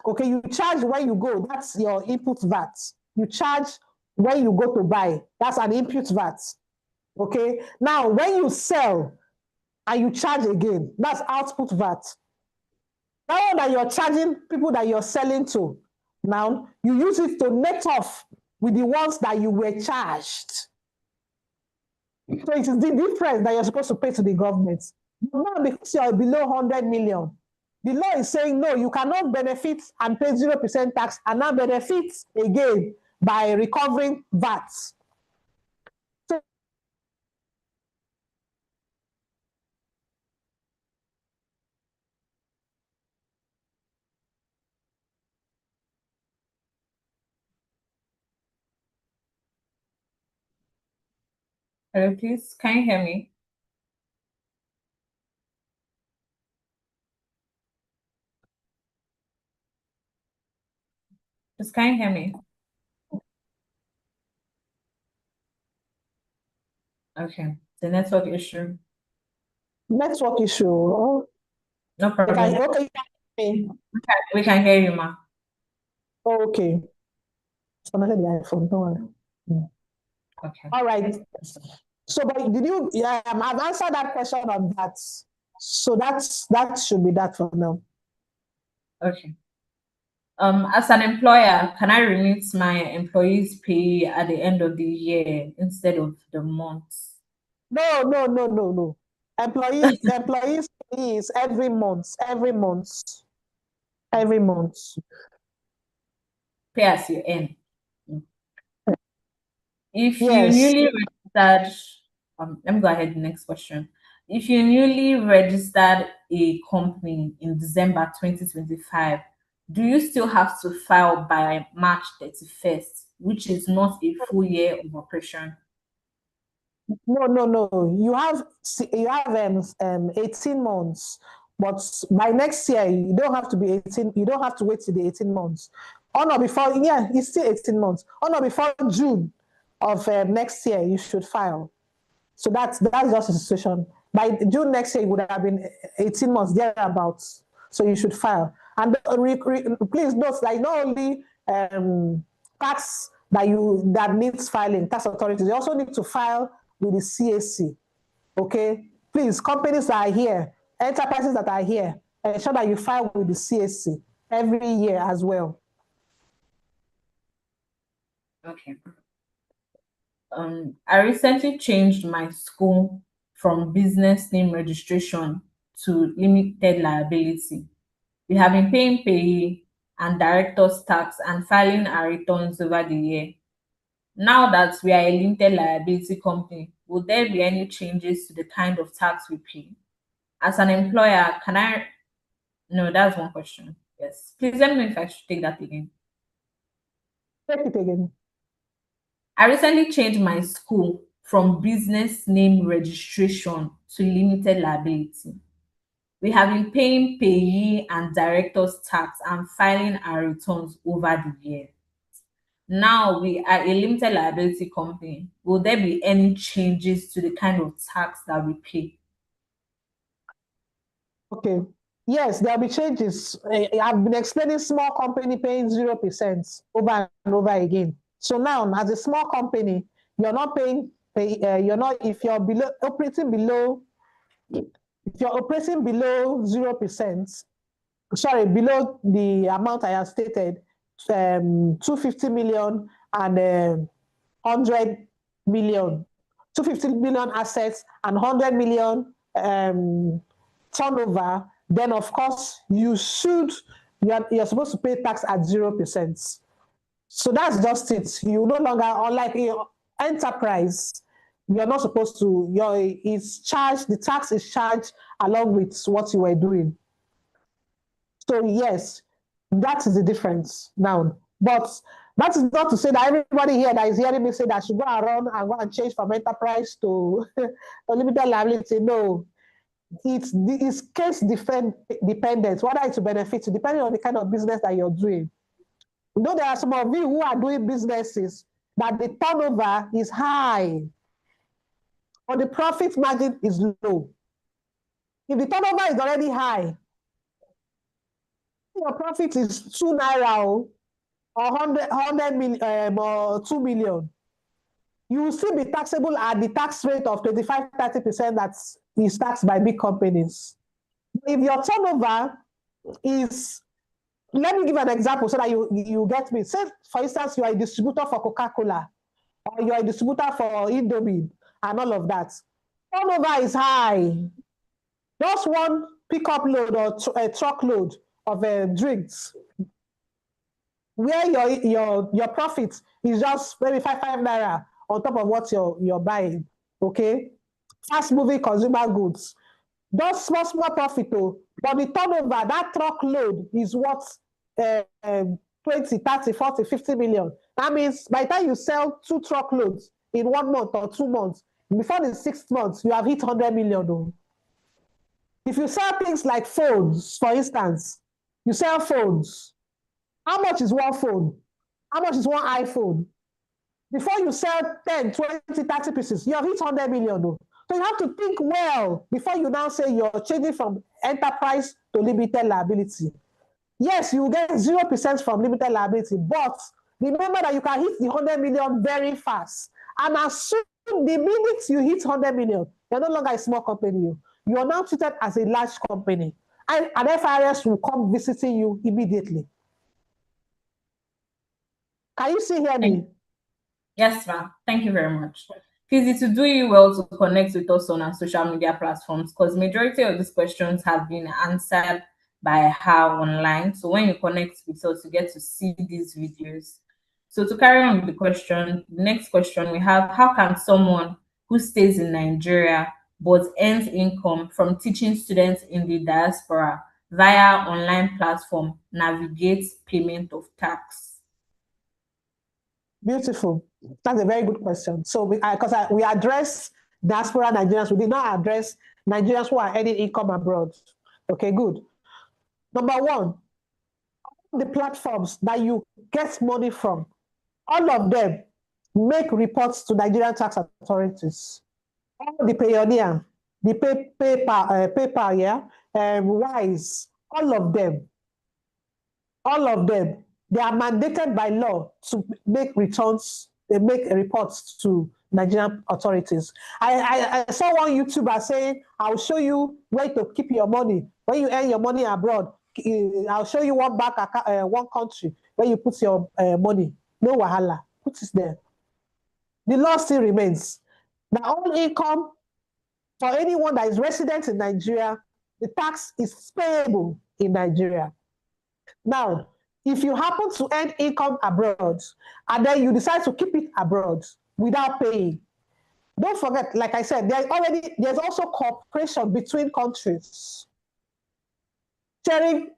Okay, you charge when you go, that's your input VAT. You charge when you go to buy, that's an input VAT. Okay, now when you sell and you charge again, that's output VAT. That one that you're charging people that you're selling to, now you use it to net off with the ones that you were charged. So it is the difference that you're supposed to pay to the government. But now, because you're below 100 million, the law is saying, no, you cannot benefit and pay 0% tax and now benefit again by recovering VAT. So Hello, please. Can you hear me? Just can you hear me? Okay. The network issue. network issue. Oh, No problem. okay. We can hear you, ma. Okay. So I'm the iPhone. Don't worry. Okay. All right. So, but did you? Yeah, I've answered that question on that. So that should be that for now. Okay. As an employer, can I remit my employees' pay at the end of the year instead of the month? No. Employees is every month. Pay as you earn. If you Yes. newly registered, let me go ahead to the next question. If you newly registered a company in December 2025, do you still have to file by March 31st, which is not a full year of operation? No. You have 18 months, but by next year you don't have to be 18. You don't have to wait till the 18 months. On or before, yeah, it's still 18 months. On or before June of next year, you should file. So that's just the situation. By June next year, it would have been 18 months thereabouts. So you should file. And please note that not only tax that needs filing, tax authorities, you also need to file with the CAC. Okay, please, companies that are here, enterprises that are here, ensure that you file with the CAC every year as well. Okay. I recently changed my school from business name registration to limited liability. We have been paying PAYE and director's tax and filing our returns over the year. Now that we are a limited liability company, will there be any changes to the kind of tax we pay? As an employer, can I? No, that's one question. Yes. Please let me know if I should take that again. Take it again. I recently changed my school from business name registration to limited liability. We have been paying PAYE and director's tax and filing our returns over the year. Now we are a limited liability company. Will there be any changes to the kind of tax that we pay? Okay. Yes, there'll be changes. I've been explaining small company paying 0% over and over again. So now, as a small company, you're not paying. You're not if you're operating below 0%. Sorry, below the amount I have stated, 250 million and 100 million, 250 million assets and 100 million turnover, then of course you're supposed to pay tax at 0%. So that's just it. You no longer, unlike enterprise, you're not supposed to, the tax is charged along with what you were doing. So yes, that is the difference now. But that is not to say that everybody here that is hearing me say that I should go around and go and change from enterprise to limited liability. No, it's case dependent, whether it's to benefit you, depending on the kind of business that you're doing. You know, there are some of you who are doing businesses that the turnover is high, but the profit margin is low. If the turnover is already high, your profit is 2 naira or 100 million or 2 million, you will still be taxable at the tax rate of 25-30% that is taxed by big companies. If your turnover is, let me give an example so that you get me. Say, for instance, you are a distributor for Coca-Cola, or you are a distributor for Indomie, and all of that. Turnover is high. Just one pickup load or a truckload of drinks, where your profit is just maybe 5 naira on top of what you're buying, okay? Fast-moving consumer goods. Those small profit, but the turnover, that truckload is what 20, 30, 40, 50 million. That means by the time you sell 2 truckloads in 1 month or 2 months, before the 6th month, you have hit 100 million. If you sell things like phones, for instance, you sell phones. How much is one phone? How much is one iPhone? Before you sell 10, 20, 30 pieces, you have hit 100 million. So you have to think well before you now say you're changing from enterprise to limited liability. Yes, you get 0% from limited liability, but remember that you can hit the 100 million very fast. And as soon the minute you hit 100 million, you're no longer a small company. You are now treated as a large company. And FIRS will come visiting you immediately. Can you still hear me? Yes, ma'am. Thank you very much. Please, it will do you well to connect with us on our social media platforms, because majority of these questions have been answered by her online. So when you connect with us, you get to see these videos. So to carry on with the question, the next question we have: how can someone who stays in Nigeria but earns income from teaching students in the diaspora via online platform navigate payment of tax? Beautiful. That's a very good question. So because we address diaspora Nigerians, we did not address Nigerians who are earning income abroad. Okay, good. Number one, the platforms that you get money from, all of them make reports to Nigerian tax authorities. All the Payoneer, the PayPal, yeah, Wise, all of them, they are mandated by law to make returns, they make reports to Nigerian authorities. I saw one YouTuber saying, I'll show you where to keep your money. When you earn your money abroad, I'll show you one country where you put your money. No wahala, put it there. The law still remains. The all income for anyone that is resident in Nigeria, the tax is payable in Nigeria. Now, if you happen to earn income abroad and then you decide to keep it abroad without paying, don't forget, like I said, there's also cooperation between countries sharing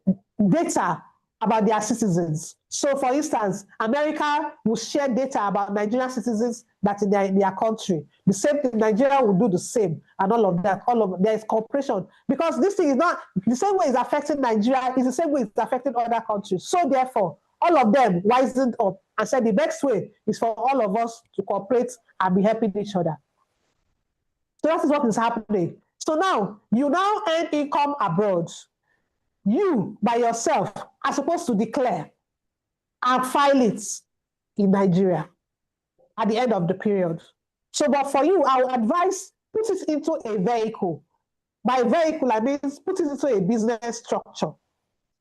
data about their citizens. So for instance, America will share data about Nigerian citizens that's in their country. The same thing, Nigeria will do the same, and all of that. There is cooperation, because this thing is not the same way it's affecting Nigeria, it's the same way it's affecting other countries. So therefore, all of them wisened up and said the best way is for all of us to cooperate and be helping each other. So that is what is happening. So now, you now earn income abroad. You, by yourself, are supposed to declare and file it in Nigeria at the end of the period. So, but for you, I would advise put it into a vehicle. By vehicle, I mean put it into a business structure.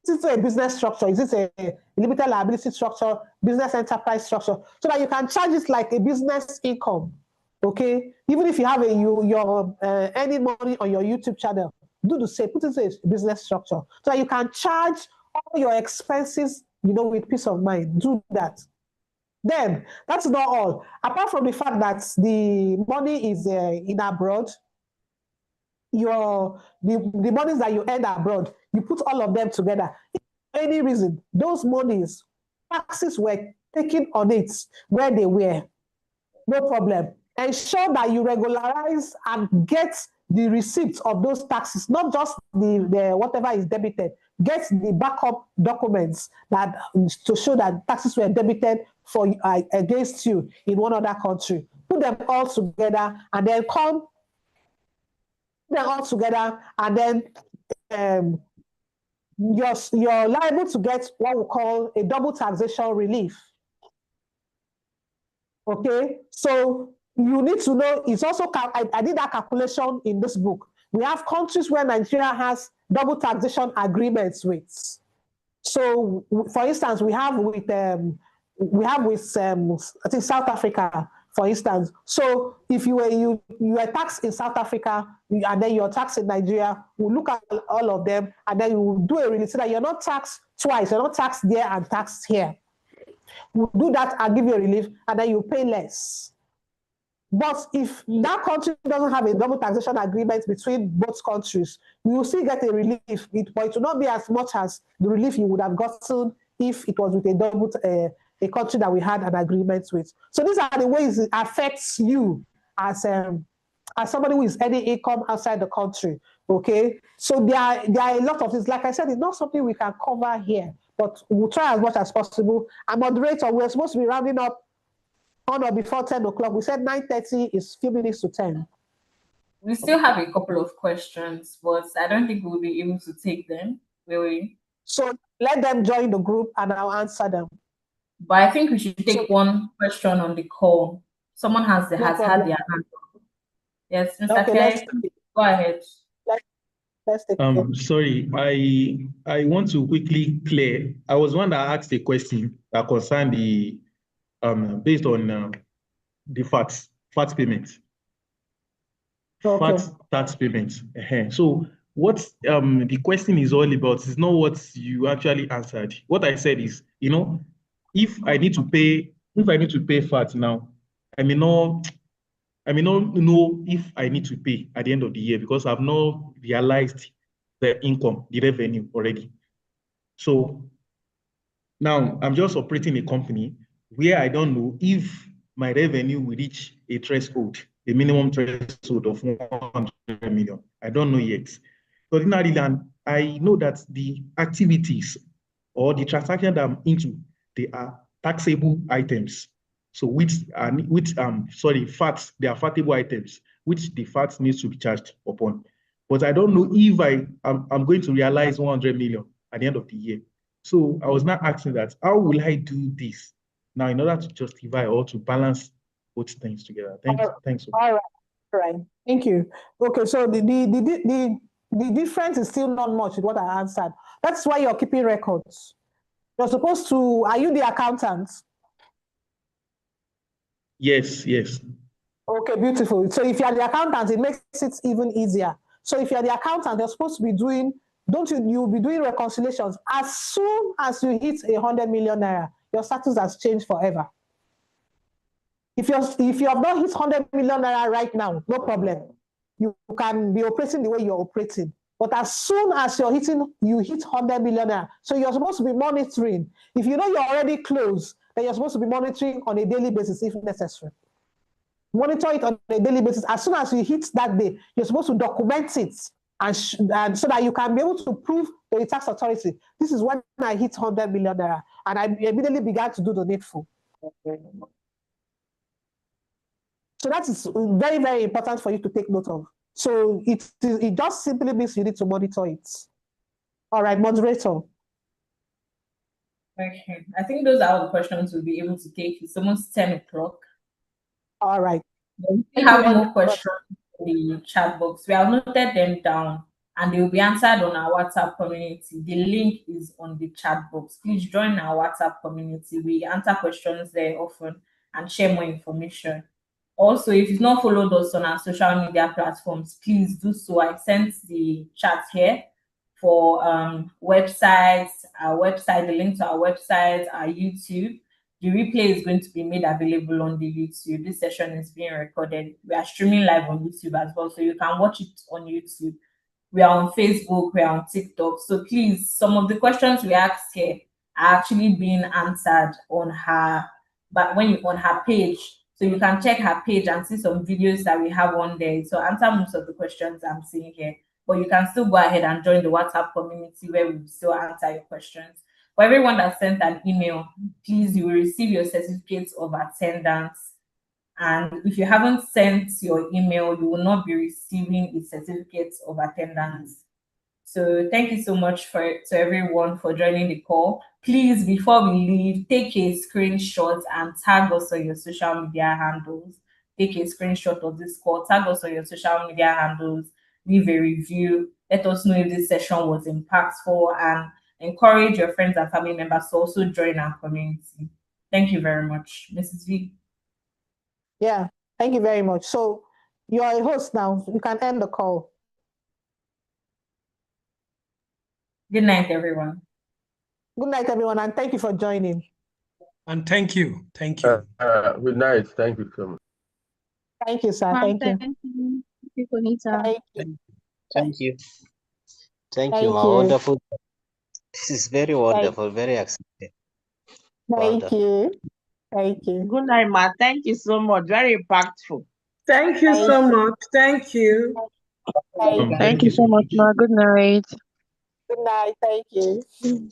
Put it into a business structure. Is this a limited liability structure, business enterprise structure, so that you can charge it like a business income, okay? Even if you have you're earning money on your YouTube channel, do the same, put it into a business structure, so that you can charge all your expenses, with peace of mind. Do that. Then that's not all. Apart from the fact that the money is in abroad, the monies that you earn abroad, you put all of them together. If for any reason, those monies, taxes were taken on it where they were, no problem. Ensure that you regularize and get the receipts of those taxes, not just the whatever is debited. Get the backup documents that to show that taxes were debited for against you in one other country. Put them all together and then and then you're liable to get what we call a double taxation relief. Okay, so you need to know, it's also, I did that calculation in this book. We have countries where Nigeria has double taxation agreements with. So, for instance, we have with I think South Africa, for instance. So, if you were taxed in South Africa and then you're taxed in Nigeria, we'll look at all of them and then you will do a release so that you're not taxed twice. You're not taxed there and taxed here. We'll do that and give you a relief, and then you pay less. But if that country doesn't have a double taxation agreement between both countries, you will still get a relief, but it will not be as much as the relief you would have gotten if it was with a country that we had an agreement with. So these are the ways it affects you as somebody who is earning income outside the country. Okay, so there are a lot of things. Like I said, it's not something we can cover here, but we'll try as much as possible. And moderator, we're supposed to be rounding up on or before 10 o'clock. We said 9:30 is few minutes to 10. We still have a couple of questions, but I don't think we'll be able to take them, will we? So let them join the group and I'll answer them. But I think we should take one question on the call. Someone has had their hand up. Yes, Mr. Okay, go ahead. Let's take it. Sorry, I want to quickly clear. I was one that asked a question that concerned the based on the VAT payment. Okay. VAT tax payment. So what the question is all about is not what you actually answered. What I said is, if I need to pay VAT now, I may not know if I need to pay at the end of the year because I've not realized the income, the revenue already. So now I'm just operating a company where I don't know if my revenue will reach a threshold, a minimum threshold of 100 million. I don't know yet. So I know that the activities or the transaction that I'm into, they are taxable items. So FATs, they are fatable items, which the FAT needs to be charged upon. But I don't know if I'm going to realize 100 million at the end of the year. So I was not asking that, how will I do this now in order to justify or to balance both things together? Thanks. All right. Thank you. Okay, so the difference is still not much with what I answered. That's why you're keeping records. You're supposed to, are you the accountant? Yes. Okay, beautiful. So if you're the accountant, it makes it even easier. So if you're the accountant, you're supposed to be doing, you'll be doing reconciliations. As soon as you hit 100 million naira, your status has changed forever. If you have not hit 100 million naira right now, no problem. You can be operating the way you're operating. But as soon as you hit 100 million naira, so you're supposed to be monitoring. If you know you're already close, then you're supposed to be monitoring on a daily basis if necessary. Monitor it on a daily basis. As soon as you hit that day, you're supposed to document it and so that you can be able to prove to the tax authority, this is when I hit 100 million naira, and I immediately began to do the needful. So that is very, very important for you to take note of. So it just simply means you need to monitor it. All right, moderator. Okay, I think those are all the questions we'll be able to take. It's almost 10 o'clock. All right. We have more questions in the chat box. We have noted them down and they will be answered on our WhatsApp community. The link is on the chat box. Please join our WhatsApp community. We answer questions there often and share more information. Also, if you've not followed us on our social media platforms, please do so. I sent the chat here for websites, our website, the link to our website, our YouTube. The replay is going to be made available on the YouTube. This session is being recorded. We are streaming live on YouTube as well, so you can watch it on YouTube. We are on Facebook, we are on TikTok. So please, some of the questions we asked here are actually being answered on her, but when you on her page. So you can check her page and see some videos that we have on there. So answer most of the questions I'm seeing here. But you can still go ahead and join the WhatsApp community where we will still answer your questions. For everyone that sent an email, please, you will receive your certificates of attendance. And if you haven't sent your email, you will not be receiving a certificate of attendance. So thank you so much to everyone for joining the call. Please, before we leave, take a screenshot and tag us on your social media handles. Take a screenshot of this call, tag us on your social media handles, leave a review, let us know if this session was impactful, and encourage your friends and family members to also join our community. Thank you very much. Mrs. V. Yeah, thank you very much. So you are a host now. You can end the call. Good night, everyone. Good night, everyone, and thank you for joining. And thank you. Thank you. Good night. Thank you so much. Thank you, sir. Thank you. Thank you, Konita. Thank you. Thank you. Thank Thank you, ma. you. Wonderful. This is very wonderful, very exciting. Thank Wonderful. you. Thank you. Good night, ma. Thank you so much. Very impactful. Thank you so much. Thank you. Thank you. Thank you so much. ma. Good night. Good night. Thank you.